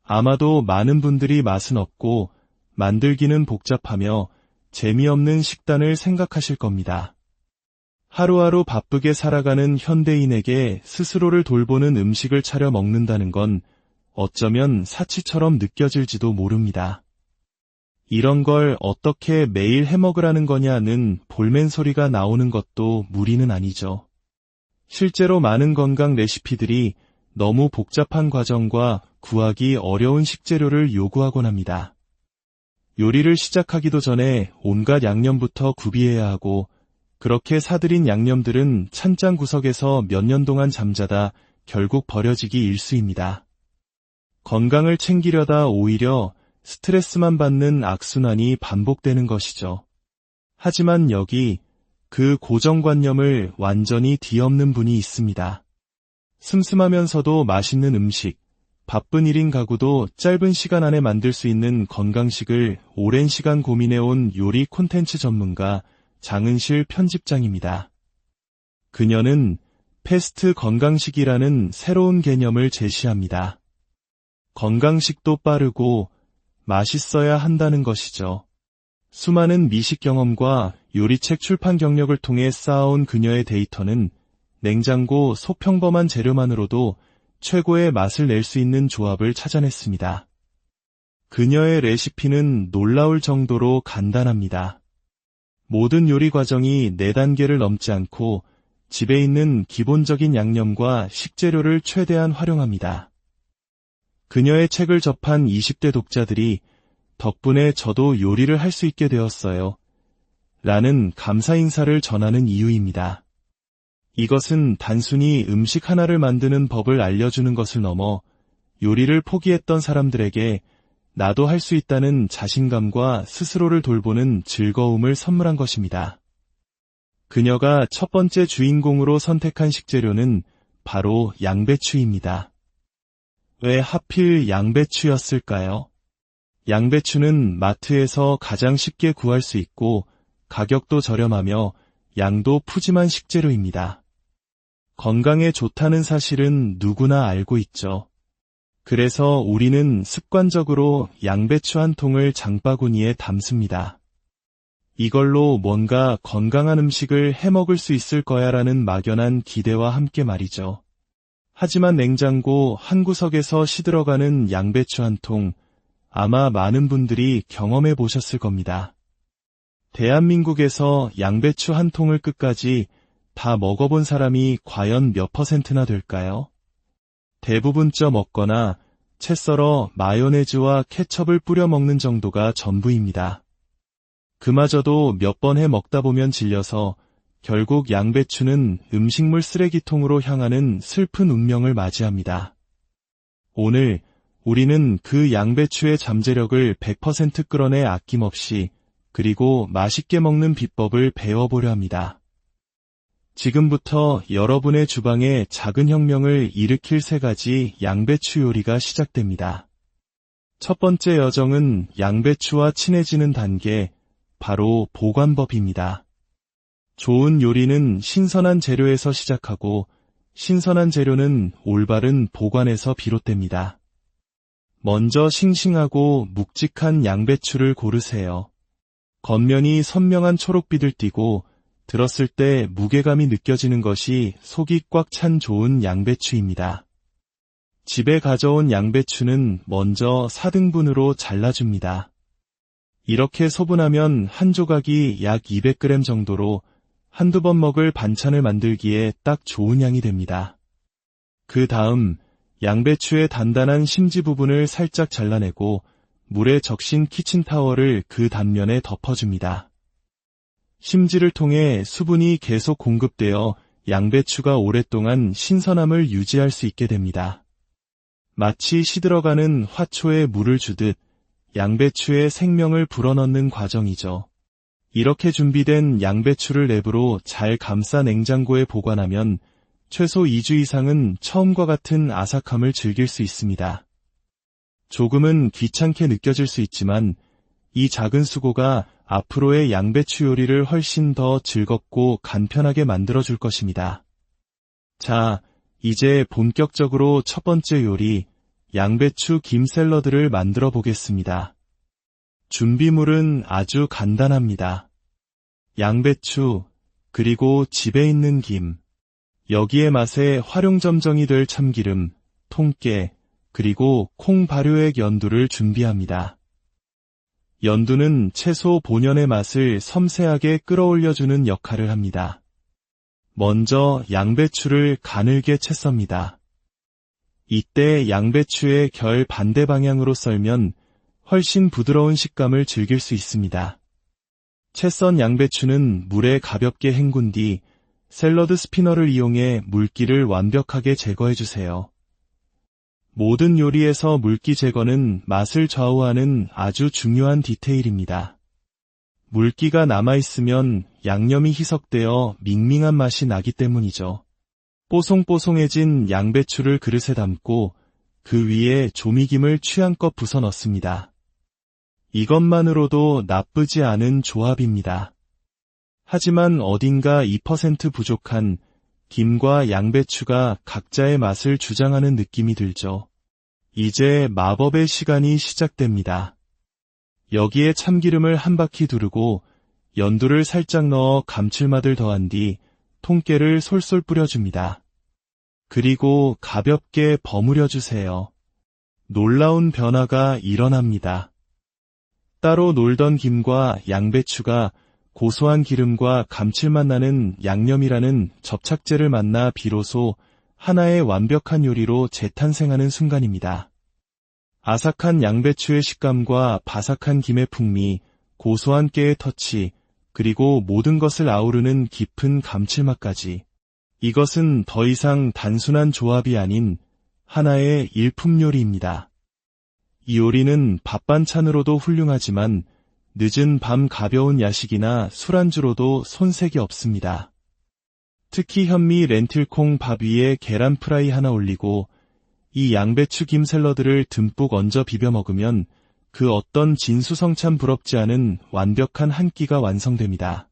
아마도 많은 분들이 맛은 없고 만들기는 복잡하며 재미없는 식단을 생각하실 겁니다. 하루하루 바쁘게 살아가는 현대인에게 스스로를 돌보는 음식을 차려 먹는다는 건 어쩌면 사치처럼 느껴질지도 모릅니다. 이런 걸 어떻게 매일 해먹으라는 거냐는 볼멘 소리가 나오는 것도 무리는 아니죠. 실제로 많은 건강 레시피들이 너무 복잡한 과정과 구하기 어려운 식재료를 요구하곤 합니다. 요리를 시작하기도 전에 온갖 양념부터 구비해야 하고, 그렇게 사들인 양념들은 찬장 구석에서 몇 년 동안 잠자다 결국 버려지기 일쑤입니다. 건강을 챙기려다 오히려 스트레스만 받는 악순환이 반복되는 것이죠. 하지만 여기 그 고정관념을 완전히 뒤엎는 분이 있습니다. 슴슴하면서도 맛있는 음식, 바쁜 1인 가구도 짧은 시간 안에 만들 수 있는 건강식을 오랜 시간 고민해온 요리 콘텐츠 전문가 장은실 편집장입니다. 그녀는 패스트 건강식이라는 새로운 개념을 제시합니다. 건강식도 빠르고 맛있어야 한다는 것이죠. 수많은 미식 경험과 요리책 출판 경력을 통해 쌓아온 그녀의 데이터는 냉장고 소평범한 재료만으로도 최고의 맛을 낼 수 있는 조합을 찾아냈습니다. 그녀의 레시피는 놀라울 정도로 간단합니다. 모든 요리 과정이 4단계를 넘지 않고 집에 있는 기본적인 양념과 식재료를 최대한 활용합니다. 그녀의 책을 접한 20대 독자들이 덕분에 저도 요리를 할 수 있게 되었어요. 라는 감사 인사를 전하는 이유입니다. 이것은 단순히 음식 하나를 만드는 법을 알려주는 것을 넘어 요리를 포기했던 사람들에게 나도 할 수 있다는 자신감과 스스로를 돌보는 즐거움을 선물한 것입니다. 그녀가 첫 번째 주인공으로 선택한 식재료는 바로 양배추입니다. 왜 하필 양배추였을까요? 양배추는 마트에서 가장 쉽게 구할 수 있고 가격도 저렴하며 양도 푸짐한 식재료입니다. 건강에 좋다는 사실은 누구나 알고 있죠. 그래서 우리는 습관적으로 양배추 한 통을 장바구니에 담습니다. 이걸로 뭔가 건강한 음식을 해먹을 수 있을 거야라는 막연한 기대와 함께 말이죠. 하지만 냉장고 한 구석에서 시들어가는 양배추 한 통, 아마 많은 분들이 경험해 보셨을 겁니다. 대한민국에서 양배추 한 통을 끝까지 다 먹어본 사람이 과연 몇 %나 될까요? 대부분 쪄 먹거나 채 썰어 마요네즈와 케첩을 뿌려 먹는 정도가 전부입니다. 그마저도 몇 번 해 먹다 보면 질려서 결국 양배추는 음식물 쓰레기통으로 향하는 슬픈 운명을 맞이합니다. 오늘 우리는 그 양배추의 잠재력을 100% 끌어내 아낌없이 그리고 맛있게 먹는 비법을 배워보려 합니다. 지금부터 여러분의 주방에 작은 혁명을 일으킬 3가지 양배추 요리가 시작됩니다. 첫 번째 여정은 양배추와 친해지는 단계, 바로 보관법입니다. 좋은 요리는 신선한 재료에서 시작하고 신선한 재료는 올바른 보관에서 비롯됩니다. 먼저 싱싱하고 묵직한 양배추를 고르세요. 겉면이 선명한 초록빛을 띠고 들었을 때 무게감이 느껴지는 것이 속이 꽉 찬 좋은 양배추입니다. 집에 가져온 양배추는 먼저 4등분으로 잘라줍니다. 이렇게 소분하면 한 조각이 약 200g 정도로 한두 번 먹을 반찬을 만들기에 딱 좋은 양이 됩니다. 그 다음 양배추의 단단한 심지 부분을 살짝 잘라내고 물에 적신 키친타월을 그 단면에 덮어줍니다. 심지를 통해 수분이 계속 공급되어 양배추가 오랫동안 신선함을 유지할 수 있게 됩니다. 마치 시들어가는 화초에 물을 주듯 양배추의 생명을 불어넣는 과정이죠. 이렇게 준비된 양배추를 랩으로 잘 감싸 냉장고에 보관하면 최소 2주 이상은 처음과 같은 아삭함을 즐길 수 있습니다. 조금은 귀찮게 느껴질 수 있지만 이 작은 수고가 앞으로의 양배추 요리를 훨씬 더 즐겁고 간편하게 만들어줄 것입니다. 자, 이제 본격적으로 첫 번째 요리, 양배추 김 샐러드를 만들어 보겠습니다. 준비물은 아주 간단합니다. 양배추, 그리고 집에 있는 김, 여기에 맛의 활용점정이 될 참기름, 통깨, 그리고 콩 발효액 연두를 준비합니다. 연두는 채소 본연의 맛을 섬세하게 끌어올려주는 역할을 합니다. 먼저 양배추를 가늘게 채 썹니다. 이때 양배추의 결 반대 방향으로 썰면 훨씬 부드러운 식감을 즐길 수 있습니다. 채 썬 양배추는 물에 가볍게 헹군 뒤 샐러드 스피너를 이용해 물기를 완벽하게 제거해주세요. 모든 요리에서 물기 제거는 맛을 좌우하는 아주 중요한 디테일입니다. 물기가 남아있으면 양념이 희석되어 밍밍한 맛이 나기 때문이죠. 뽀송뽀송해진 양배추를 그릇에 담고 그 위에 조미김을 취향껏 부서 넣습니다. 이것만으로도 나쁘지 않은 조합입니다. 하지만 어딘가 2% 부족한 김과 양배추가 각자의 맛을 주장하는 느낌이 들죠. 이제 마법의 시간이 시작됩니다. 여기에 참기름을 한 바퀴 두르고 연두를 살짝 넣어 감칠맛을 더한 뒤 통깨를 솔솔 뿌려줍니다. 그리고 가볍게 버무려 주세요. 놀라운 변화가 일어납니다. 따로 놀던 김과 양배추가 고소한 기름과 감칠맛 나는 양념이라는 접착제를 만나 비로소 하나의 완벽한 요리로 재탄생하는 순간입니다. 아삭한 양배추의 식감과 바삭한 김의 풍미, 고소한 깨의 터치, 그리고 모든 것을 아우르는 깊은 감칠맛까지. 이것은 더 이상 단순한 조합이 아닌 하나의 일품 요리입니다. 이 요리는 밥 반찬으로도 훌륭하지만 늦은 밤 가벼운 야식이나 술안주로도 손색이 없습니다. 특히 현미 렌틸콩 밥 위에 계란 프라이 하나 올리고 이 양배추 김 샐러드를 듬뿍 얹어 비벼 먹으면 그 어떤 진수성찬 부럽지 않은 완벽한 한 끼가 완성됩니다.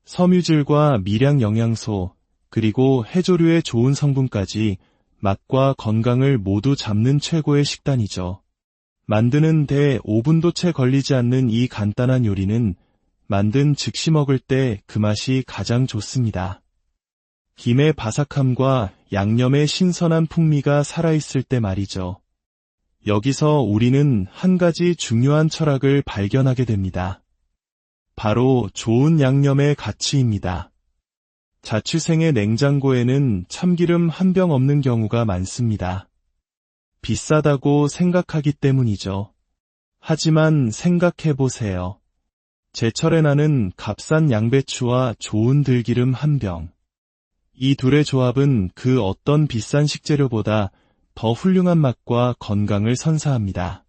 섬유질과 미량 영양소, 그리고 해조류의 좋은 성분까지 맛과 건강을 모두 잡는 최고의 식단이죠. 만드는 데 5분도 채 걸리지 않는 이 간단한 요리는 만든 즉시 먹을 때 그 맛이 가장 좋습니다. 김의 바삭함과 양념의 신선한 풍미가 살아있을 때 말이죠. 여기서 우리는 한 가지 중요한 철학을 발견하게 됩니다. 바로 좋은 양념의 가치입니다. 자취생의 냉장고에는 참기름 한 병 없는 경우가 많습니다. 비싸다고 생각하기 때문이죠. 하지만 생각해보세요. 제철에 나는 값싼 양배추와 좋은 들기름 한 병. 이 둘의 조합은 그 어떤 비싼 식재료보다 더 훌륭한 맛과 건강을 선사합니다.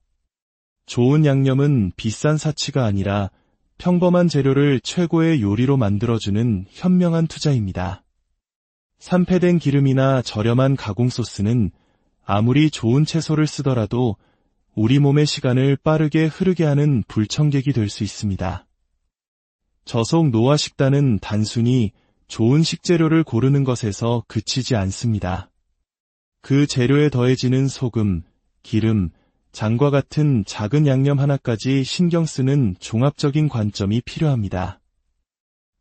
좋은 양념은 비싼 사치가 아니라 평범한 재료를 최고의 요리로 만들어주는 현명한 투자입니다. 산패된 기름이나 저렴한 가공 소스는 아무리 좋은 채소를 쓰더라도 우리 몸의 시간을 빠르게 흐르게 하는 불청객이 될 수 있습니다. 저속 노화 식단은 단순히 좋은 식재료를 고르는 것에서 그치지 않습니다. 그 재료에 더해지는 소금, 기름, 장과 같은 작은 양념 하나까지 신경 쓰는 종합적인 관점이 필요합니다.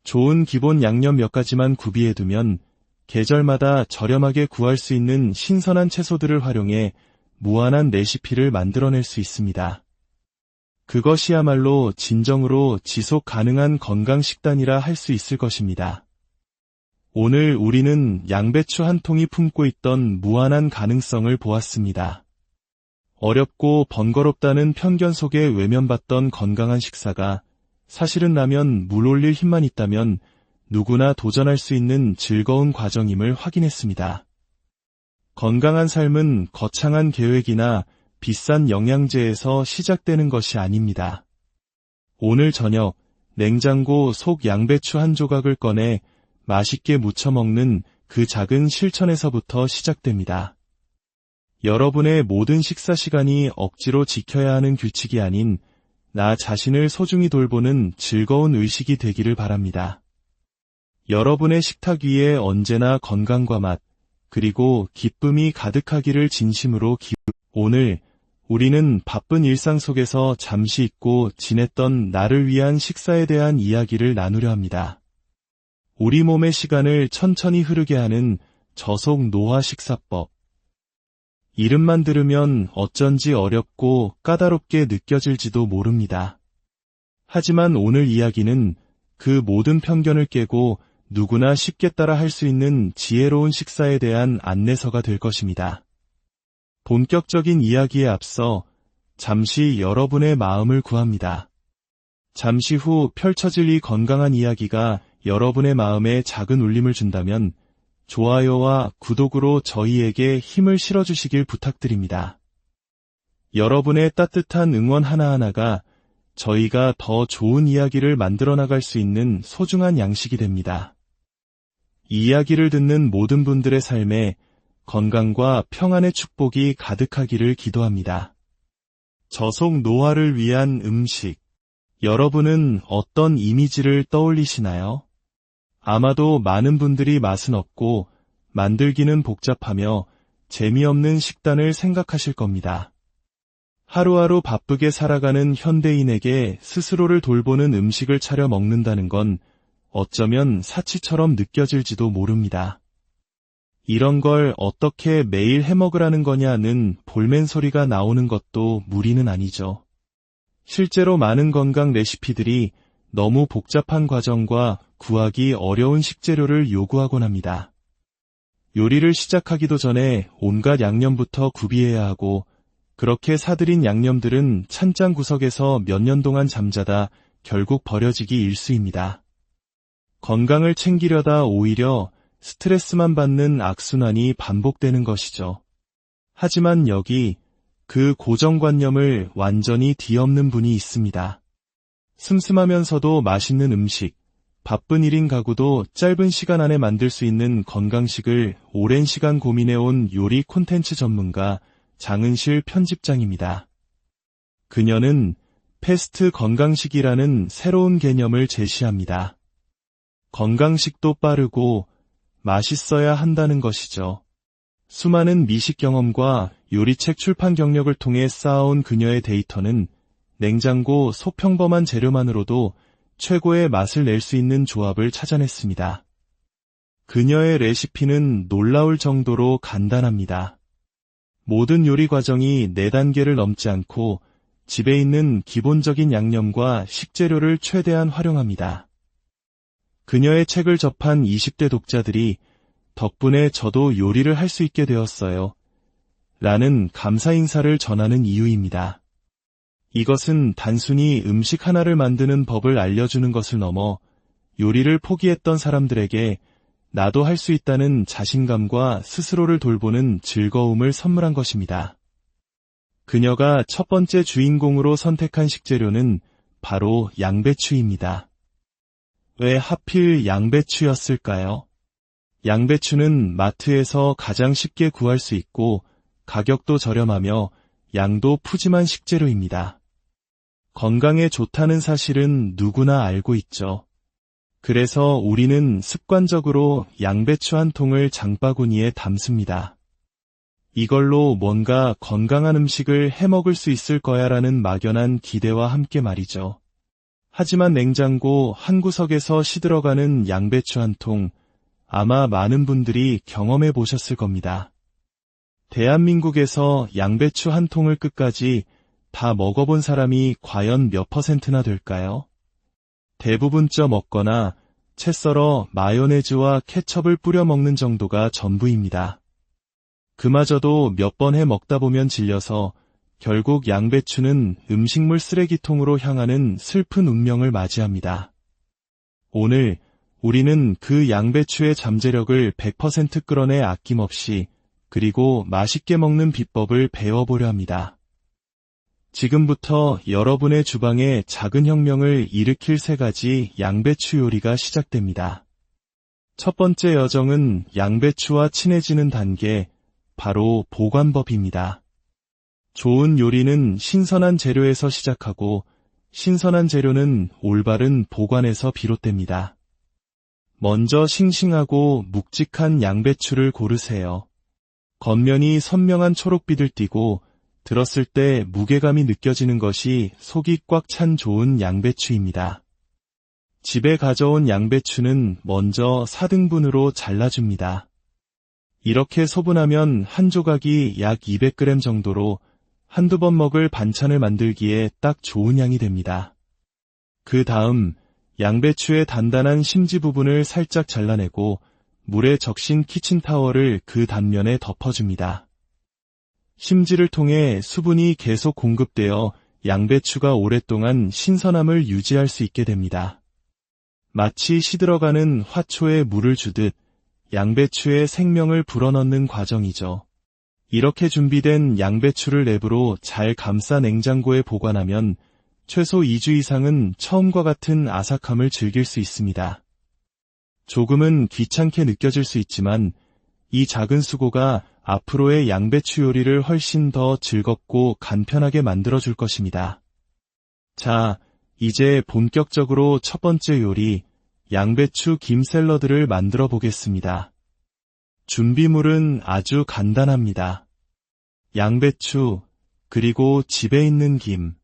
좋은 기본 양념 몇 가지만 구비해두면 계절마다 저렴하게 구할 수 있는 신선한 채소들을 활용해 무한한 레시피를 만들어낼 수 있습니다. 그것이야말로 진정으로 지속 가능한 건강 식단이라 할 수 있을 것입니다. 오늘 우리는 양배추 한 통이 품고 있던 무한한 가능성을 보았습니다. 어렵고 번거롭다는 편견 속에 외면받던 건강한 식사가 사실은 라면 물 올릴 힘만 있다면 누구나 도전할 수 있는 즐거운 과정임을 확인했습니다. 건강한 삶은 거창한 계획이나 비싼 영양제에서 시작되는 것이 아닙니다. 오늘 저녁 냉장고 속 양배추 한 조각을 꺼내 맛있게 무쳐 먹는 그 작은 실천에서부터 시작됩니다. 여러분의 모든 식사 시간이 억지로 지켜야 하는 규칙이 아닌 나 자신을 소중히 돌보는 즐거운 의식이 되기를 바랍니다. 여러분의 식탁 위에 언제나 건강과 맛, 그리고 기쁨이 가득하기를 진심으로 오늘 우리는 바쁜 일상 속에서 잠시 잊고 지냈던 나를 위한 식사에 대한 이야기를 나누려 합니다. 우리 몸의 시간을 천천히 흐르게 하는 저속 노화 식사법. 이름만 들으면 어쩐지 어렵고 까다롭게 느껴질지도 모릅니다. 하지만 오늘 이야기는 그 모든 편견을 깨고 누구나 쉽게 따라 할 수 있는 지혜로운 식사에 대한 안내서가 될 것입니다. 본격적인 이야기에 앞서 잠시 여러분의 마음을 구합니다. 잠시 후 펼쳐질 이 건강한 이야기가 여러분의 마음에 작은 울림을 준다면 좋아요와 구독으로 저희에게 힘을 실어주시길 부탁드립니다. 여러분의 따뜻한 응원 하나하나가 저희가 더 좋은 이야기를 만들어 나갈 수 있는 소중한 양식이 됩니다. 이 이야기를 듣는 모든 분들의 삶에 건강과 평안의 축복이 가득하기를 기도합니다. 저속 노화를 위한 음식. 여러분은 어떤 이미지를 떠올리시나요? 아마도 많은 분들이 맛은 없고 만들기는 복잡하며 재미없는 식단을 생각하실 겁니다. 하루하루 바쁘게 살아가는 현대인에게 스스로를 돌보는 음식을 차려 먹는다는 건 어쩌면 사치처럼 느껴질지도 모릅니다. 이런 걸 어떻게 매일 해먹으라는 거냐는 볼멘 소리가 나오는 것도 무리는 아니죠. 실제로 많은 건강 레시피들이 너무 복잡한 과정과 구하기 어려운 식재료를 요구하곤 합니다. 요리를 시작하기도 전에 온갖 양념부터 구비해야 하고 그렇게 사들인 양념들은 찬장 구석에서 몇 년 동안 잠자다 결국 버려지기 일쑤입니다. 건강을 챙기려다 오히려 스트레스만 받는 악순환이 반복되는 것이죠. 하지만 여기 그 고정관념을 완전히 뒤엎는 분이 있습니다. 슴슴하면서도 맛있는 음식, 바쁜 1인 가구도 짧은 시간 안에 만들 수 있는 건강식을 오랜 시간 고민해온 요리 콘텐츠 전문가 장은실 편집장입니다. 그녀는 패스트 건강식이라는 새로운 개념을 제시합니다. 건강식도 빠르고 맛있어야 한다는 것이죠. 수많은 미식 경험과 요리책 출판 경력을 통해 쌓아온 그녀의 데이터는 냉장고 소평범한 재료만으로도 최고의 맛을 낼 수 있는 조합을 찾아냈습니다. 그녀의 레시피는 놀라울 정도로 간단합니다. 모든 요리 과정이 4단계를 넘지 않고 집에 있는 기본적인 양념과 식재료를 최대한 활용합니다. 그녀의 책을 접한 20대 독자들이 덕분에 저도 요리를 할 수 있게 되었어요. 라는 감사 인사를 전하는 이유입니다. 이것은 단순히 음식 하나를 만드는 법을 알려주는 것을 넘어 요리를 포기했던 사람들에게 나도 할 수 있다는 자신감과 스스로를 돌보는 즐거움을 선물한 것입니다. 그녀가 첫 번째 주인공으로 선택한 식재료는 바로 양배추입니다. 왜 하필 양배추였을까요? 양배추는 마트에서 가장 쉽게 구할 수 있고 가격도 저렴하며 양도 푸짐한 식재료입니다. 건강에 좋다는 사실은 누구나 알고 있죠. 그래서 우리는 습관적으로 양배추 한 통을 장바구니에 담습니다. 이걸로 뭔가 건강한 음식을 해먹을 수 있을 거야라는 막연한 기대와 함께 말이죠. 하지만 냉장고 한 구석에서 시들어가는 양배추 한 통, 아마 많은 분들이 경험해 보셨을 겁니다. 대한민국에서 양배추 한 통을 끝까지 다 먹어본 사람이 과연 몇 %나 될까요? 대부분 쪄 먹거나 채 썰어 마요네즈와 케첩을 뿌려 먹는 정도가 전부입니다. 그마저도 몇 번 해 먹다 보면 질려서 결국 양배추는 음식물 쓰레기통으로 향하는 슬픈 운명을 맞이합니다. 오늘 우리는 그 양배추의 잠재력을 100% 끌어내 아낌없이 그리고 맛있게 먹는 비법을 배워보려 합니다. 지금부터 여러분의 주방에 작은 혁명을 일으킬 3가지 양배추 요리가 시작됩니다. 첫 번째 여정은 양배추와 친해지는 단계, 바로 보관법입니다. 좋은 요리는 신선한 재료에서 시작하고 신선한 재료는 올바른 보관에서 비롯됩니다. 먼저 싱싱하고 묵직한 양배추를 고르세요. 겉면이 선명한 초록빛을 띠고 들었을 때 무게감이 느껴지는 것이 속이 꽉 찬 좋은 양배추입니다. 집에 가져온 양배추는 먼저 4등분으로 잘라줍니다. 이렇게 소분하면 한 조각이 약 200g 정도로 한두 번 먹을 반찬을 만들기에 딱 좋은 양이 됩니다. 그 다음 양배추의 단단한 심지 부분을 살짝 잘라내고 물에 적신 키친타월을 그 단면에 덮어줍니다. 심지를 통해 수분이 계속 공급되어 양배추가 오랫동안 신선함을 유지할 수 있게 됩니다. 마치 시들어가는 화초에 물을 주듯 양배추의 생명을 불어넣는 과정이죠. 이렇게 준비된 양배추를 랩으로 잘 감싸 냉장고에 보관하면 최소 2주 이상은 처음과 같은 아삭함을 즐길 수 있습니다. 조금은 귀찮게 느껴질 수 있지만 이 작은 수고가 앞으로의 양배추 요리를 훨씬 더 즐겁고 간편하게 만들어줄 것입니다. 자, 이제 본격적으로 첫 번째 요리, 양배추 김 샐러드를 만들어 보겠습니다. 준비물은 아주 간단합니다. 양배추, 그리고 집에 있는 김,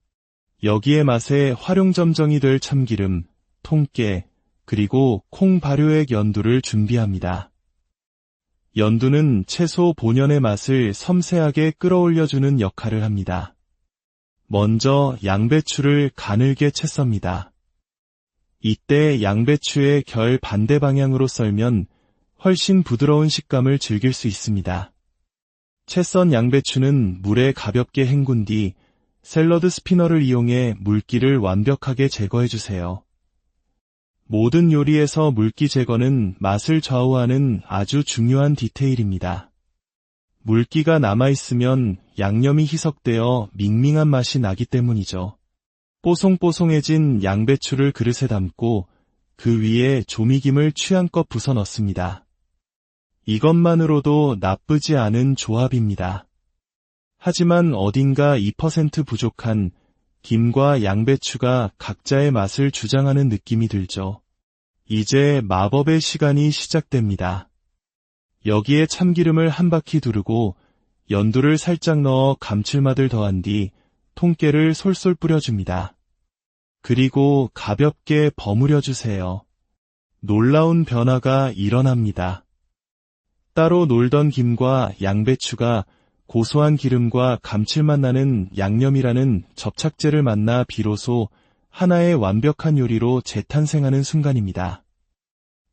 여기에 맛에 활용점정이 될 참기름, 통깨, 그리고 콩 발효액 연두를 준비합니다. 연두는 채소 본연의 맛을 섬세하게 끌어올려주는 역할을 합니다. 먼저 양배추를 가늘게 채 썹니다. 이때 양배추의 결 반대 방향으로 썰면 훨씬 부드러운 식감을 즐길 수 있습니다. 채 썬 양배추는 물에 가볍게 헹군 뒤 샐러드 스피너를 이용해 물기를 완벽하게 제거해주세요. 모든 요리에서 물기 제거는 맛을 좌우하는 아주 중요한 디테일입니다. 물기가 남아있으면 양념이 희석되어 밍밍한 맛이 나기 때문이죠. 뽀송뽀송해진 양배추를 그릇에 담고 그 위에 조미김을 취향껏 부서 넣습니다. 이것만으로도 나쁘지 않은 조합입니다. 하지만 어딘가 2% 부족한 김과 양배추가 각자의 맛을 주장하는 느낌이 들죠. 이제 마법의 시간이 시작됩니다. 여기에 참기름을 한 바퀴 두르고 연두를 살짝 넣어 감칠맛을 더한 뒤 통깨를 솔솔 뿌려줍니다. 그리고 가볍게 버무려 주세요. 놀라운 변화가 일어납니다. 따로 놀던 김과 양배추가 고소한 기름과 감칠맛 나는 양념이라는 접착제를 만나 비로소 하나의 완벽한 요리로 재탄생하는 순간입니다.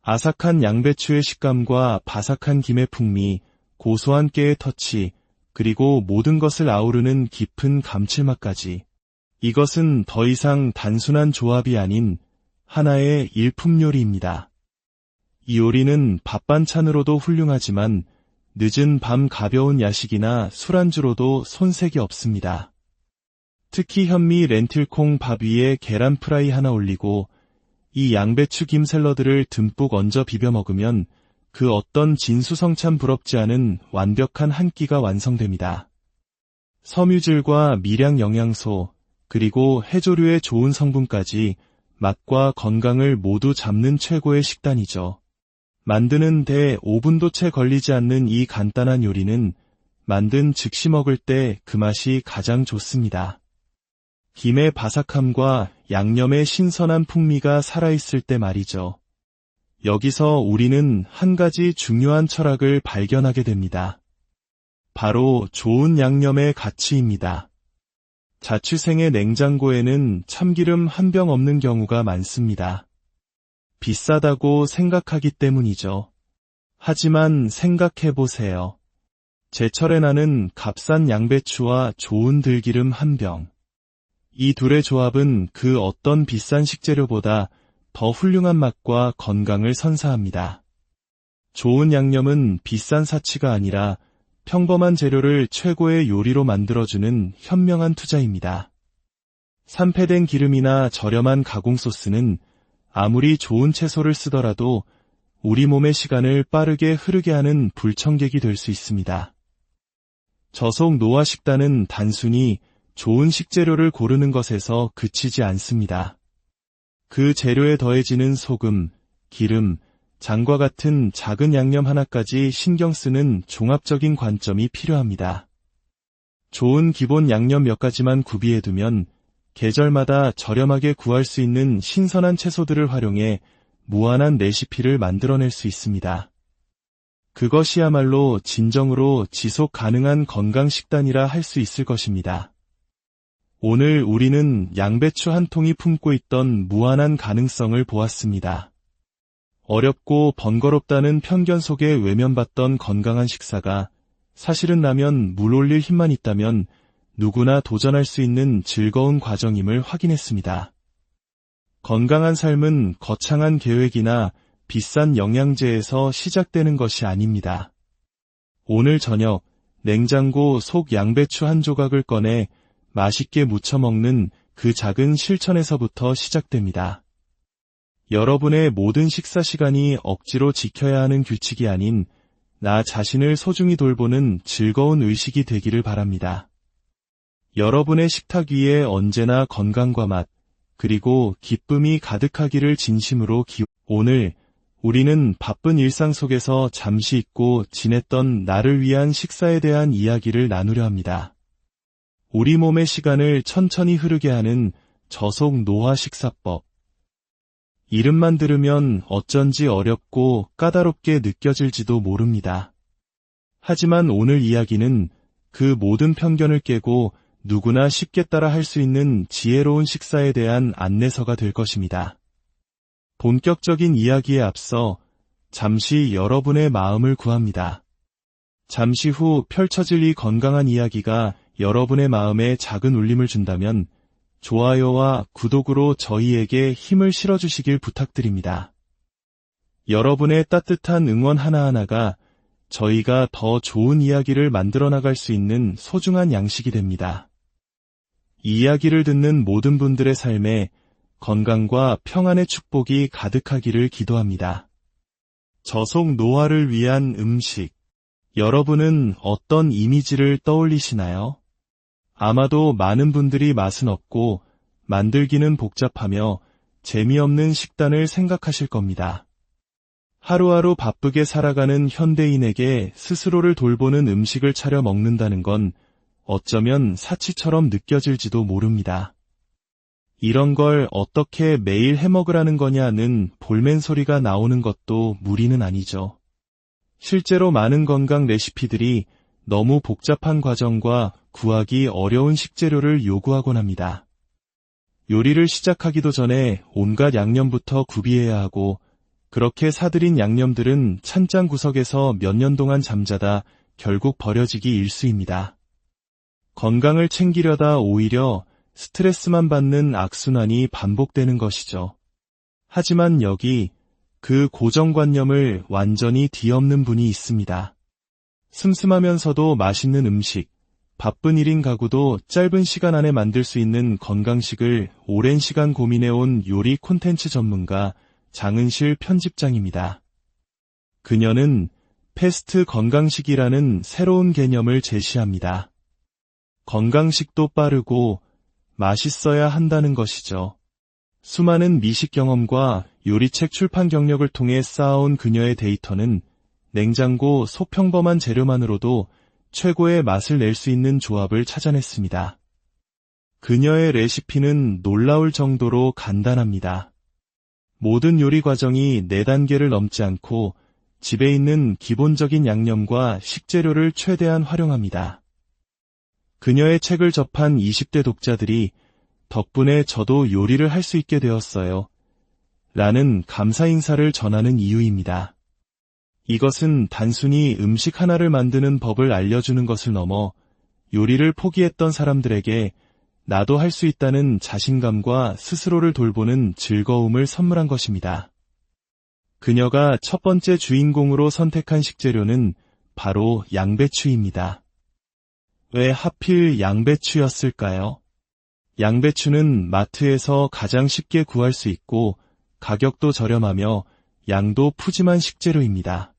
아삭한 양배추의 식감과 바삭한 김의 풍미, 고소한 깨의 터치, 그리고 모든 것을 아우르는 깊은 감칠맛까지. 이것은 더 이상 단순한 조합이 아닌 하나의 일품 요리입니다. 이 요리는 밥 반찬으로도 훌륭하지만 늦은 밤 가벼운 야식이나 술안주로도 손색이 없습니다. 특히 현미 렌틸콩 밥 위에 계란 프라이 하나 올리고 이 양배추 김 샐러드를 듬뿍 얹어 비벼 먹으면 그 어떤 진수성찬 부럽지 않은 완벽한 한 끼가 완성됩니다. 섬유질과 미량 영양소, 그리고 해조류의 좋은 성분까지 맛과 건강을 모두 잡는 최고의 식단이죠. 만드는 데 5분도 채 걸리지 않는 이 간단한 요리는 만든 즉시 먹을 때 그 맛이 가장 좋습니다. 김의 바삭함과 양념의 신선한 풍미가 살아있을 때 말이죠. 여기서 우리는 한 가지 중요한 철학을 발견하게 됩니다. 바로 좋은 양념의 가치입니다. 자취생의 냉장고에는 참기름 한 병 없는 경우가 많습니다. 비싸다고 생각하기 때문이죠. 하지만 생각해보세요. 제철에 나는 값싼 양배추와 좋은 들기름 한 병. 이 둘의 조합은 그 어떤 비싼 식재료보다 더 훌륭한 맛과 건강을 선사합니다. 좋은 양념은 비싼 사치가 아니라 평범한 재료를 최고의 요리로 만들어주는 현명한 투자입니다. 산패된 기름이나 저렴한 가공 소스는 아무리 좋은 채소를 쓰더라도 우리 몸의 시간을 빠르게 흐르게 하는 불청객이 될 수 있습니다. 저속 노화 식단은 단순히 좋은 식재료를 고르는 것에서 그치지 않습니다. 그 재료에 더해지는 소금, 기름, 장과 같은 작은 양념 하나까지 신경 쓰는 종합적인 관점이 필요합니다. 좋은 기본 양념 몇 가지만 구비해두면 계절마다 저렴하게 구할 수 있는 신선한 채소들을 활용해 무한한 레시피를 만들어낼 수 있습니다. 그것이야말로 진정으로 지속 가능한 건강 식단이라 할 수 있을 것입니다. 오늘 우리는 양배추 한 통이 품고 있던 무한한 가능성을 보았습니다. 어렵고 번거롭다는 편견 속에 외면받던 건강한 식사가 사실은 라면 물 올릴 힘만 있다면 누구나 도전할 수 있는 즐거운 과정임을 확인했습니다. 건강한 삶은 거창한 계획이나 비싼 영양제에서 시작되는 것이 아닙니다. 오늘 저녁 냉장고 속 양배추 한 조각을 꺼내 맛있게 무쳐 먹는 그 작은 실천에서부터 시작됩니다. 여러분의 모든 식사 시간이 억지로 지켜야 하는 규칙이 아닌 나 자신을 소중히 돌보는 즐거운 의식이 되기를 바랍니다. 여러분의 식탁 위에 언제나 건강과 맛, 그리고 기쁨이 가득하기를 진심으로 오늘 우리는 바쁜 일상 속에서 잠시 잊고 지냈던 나를 위한 식사에 대한 이야기를 나누려 합니다. 우리 몸의 시간을 천천히 흐르게 하는 저속 노화 식사법. 이름만 들으면 어쩐지 어렵고 까다롭게 느껴질지도 모릅니다. 하지만 오늘 이야기는 그 모든 편견을 깨고 누구나 쉽게 따라 할 수 있는 지혜로운 식사에 대한 안내서가 될 것입니다. 본격적인 이야기에 앞서 잠시 여러분의 마음을 구합니다. 잠시 후 펼쳐질 이 건강한 이야기가 여러분의 마음에 작은 울림을 준다면 좋아요와 구독으로 저희에게 힘을 실어주시길 부탁드립니다. 여러분의 따뜻한 응원 하나하나가 저희가 더 좋은 이야기를 만들어 나갈 수 있는 소중한 양식이 됩니다. 이 이야기를 듣는 모든 분들의 삶에 건강과 평안의 축복이 가득하기를 기도합니다. 저속 노화를 위한 음식. 여러분은 어떤 이미지를 떠올리시나요? 아마도 많은 분들이 맛은 없고 만들기는 복잡하며 재미없는 식단을 생각하실 겁니다. 하루하루 바쁘게 살아가는 현대인에게 스스로를 돌보는 음식을 차려 먹는다는 건 어쩌면 사치처럼 느껴질지도 모릅니다. 이런 걸 어떻게 매일 해먹으라는 거냐는 볼멘 소리가 나오는 것도 무리는 아니죠. 실제로 많은 건강 레시피들이 너무 복잡한 과정과 구하기 어려운 식재료를 요구하곤 합니다. 요리를 시작하기도 전에 온갖 양념부터 구비해야 하고 그렇게 사들인 양념들은 찬장 구석에서 몇 년 동안 잠자다 결국 버려지기 일쑤입니다. 건강을 챙기려다 오히려 스트레스만 받는 악순환이 반복되는 것이죠. 하지만 여기 그 고정관념을 완전히 뒤엎는 분이 있습니다. 슴슴하면서도 맛있는 음식, 바쁜 1인 가구도 짧은 시간 안에 만들 수 있는 건강식을 오랜 시간 고민해온 요리 콘텐츠 전문가 장은실 편집장입니다. 그녀는 패스트 건강식이라는 새로운 개념을 제시합니다. 건강식도 빠르고 맛있어야 한다는 것이죠. 수많은 미식 경험과 요리책 출판 경력을 통해 쌓아온 그녀의 데이터는 냉장고 소평범한 재료만으로도 최고의 맛을 낼 수 있는 조합을 찾아냈습니다. 그녀의 레시피는 놀라울 정도로 간단합니다. 모든 요리 과정이 4단계를 넘지 않고 집에 있는 기본적인 양념과 식재료를 최대한 활용합니다. 그녀의 책을 접한 20대 독자들이 덕분에 저도 요리를 할 수 있게 되었어요. 라는 감사 인사를 전하는 이유입니다. 이것은 단순히 음식 하나를 만드는 법을 알려주는 것을 넘어 요리를 포기했던 사람들에게 나도 할 수 있다는 자신감과 스스로를 돌보는 즐거움을 선물한 것입니다. 그녀가 첫 번째 주인공으로 선택한 식재료는 바로 양배추입니다. 왜 하필 양배추였을까요? 양배추는 마트에서 가장 쉽게 구할 수 있고 가격도 저렴하며 양도 푸짐한 식재료입니다.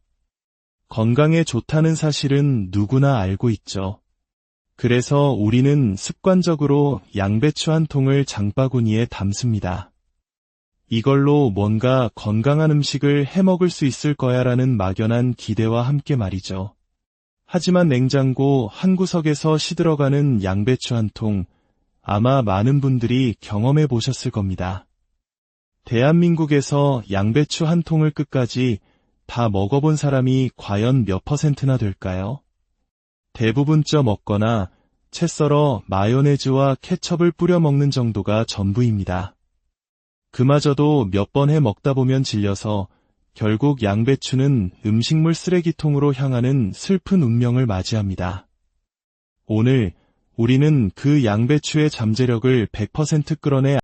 건강에 좋다는 사실은 누구나 알고 있죠. 그래서 우리는 습관적으로 양배추 한 통을 장바구니에 담습니다. 이걸로 뭔가 건강한 음식을 해먹을 수 있을 거야라는 막연한 기대와 함께 말이죠. 하지만 냉장고 한 구석에서 시들어가는 양배추 한 통, 아마 많은 분들이 경험해 보셨을 겁니다. 대한민국에서 양배추 한 통을 끝까지 다 먹어본 사람이 과연 몇 %나 될까요? 대부분 쪄 먹거나 채 썰어 마요네즈와 케첩을 뿌려 먹는 정도가 전부입니다. 그마저도 몇 번 해 먹다 보면 질려서 결국 양배추는 음식물 쓰레기통으로 향하는 슬픈 운명을 맞이합니다. 오늘 우리는 그 양배추의 잠재력을 100% 끌어내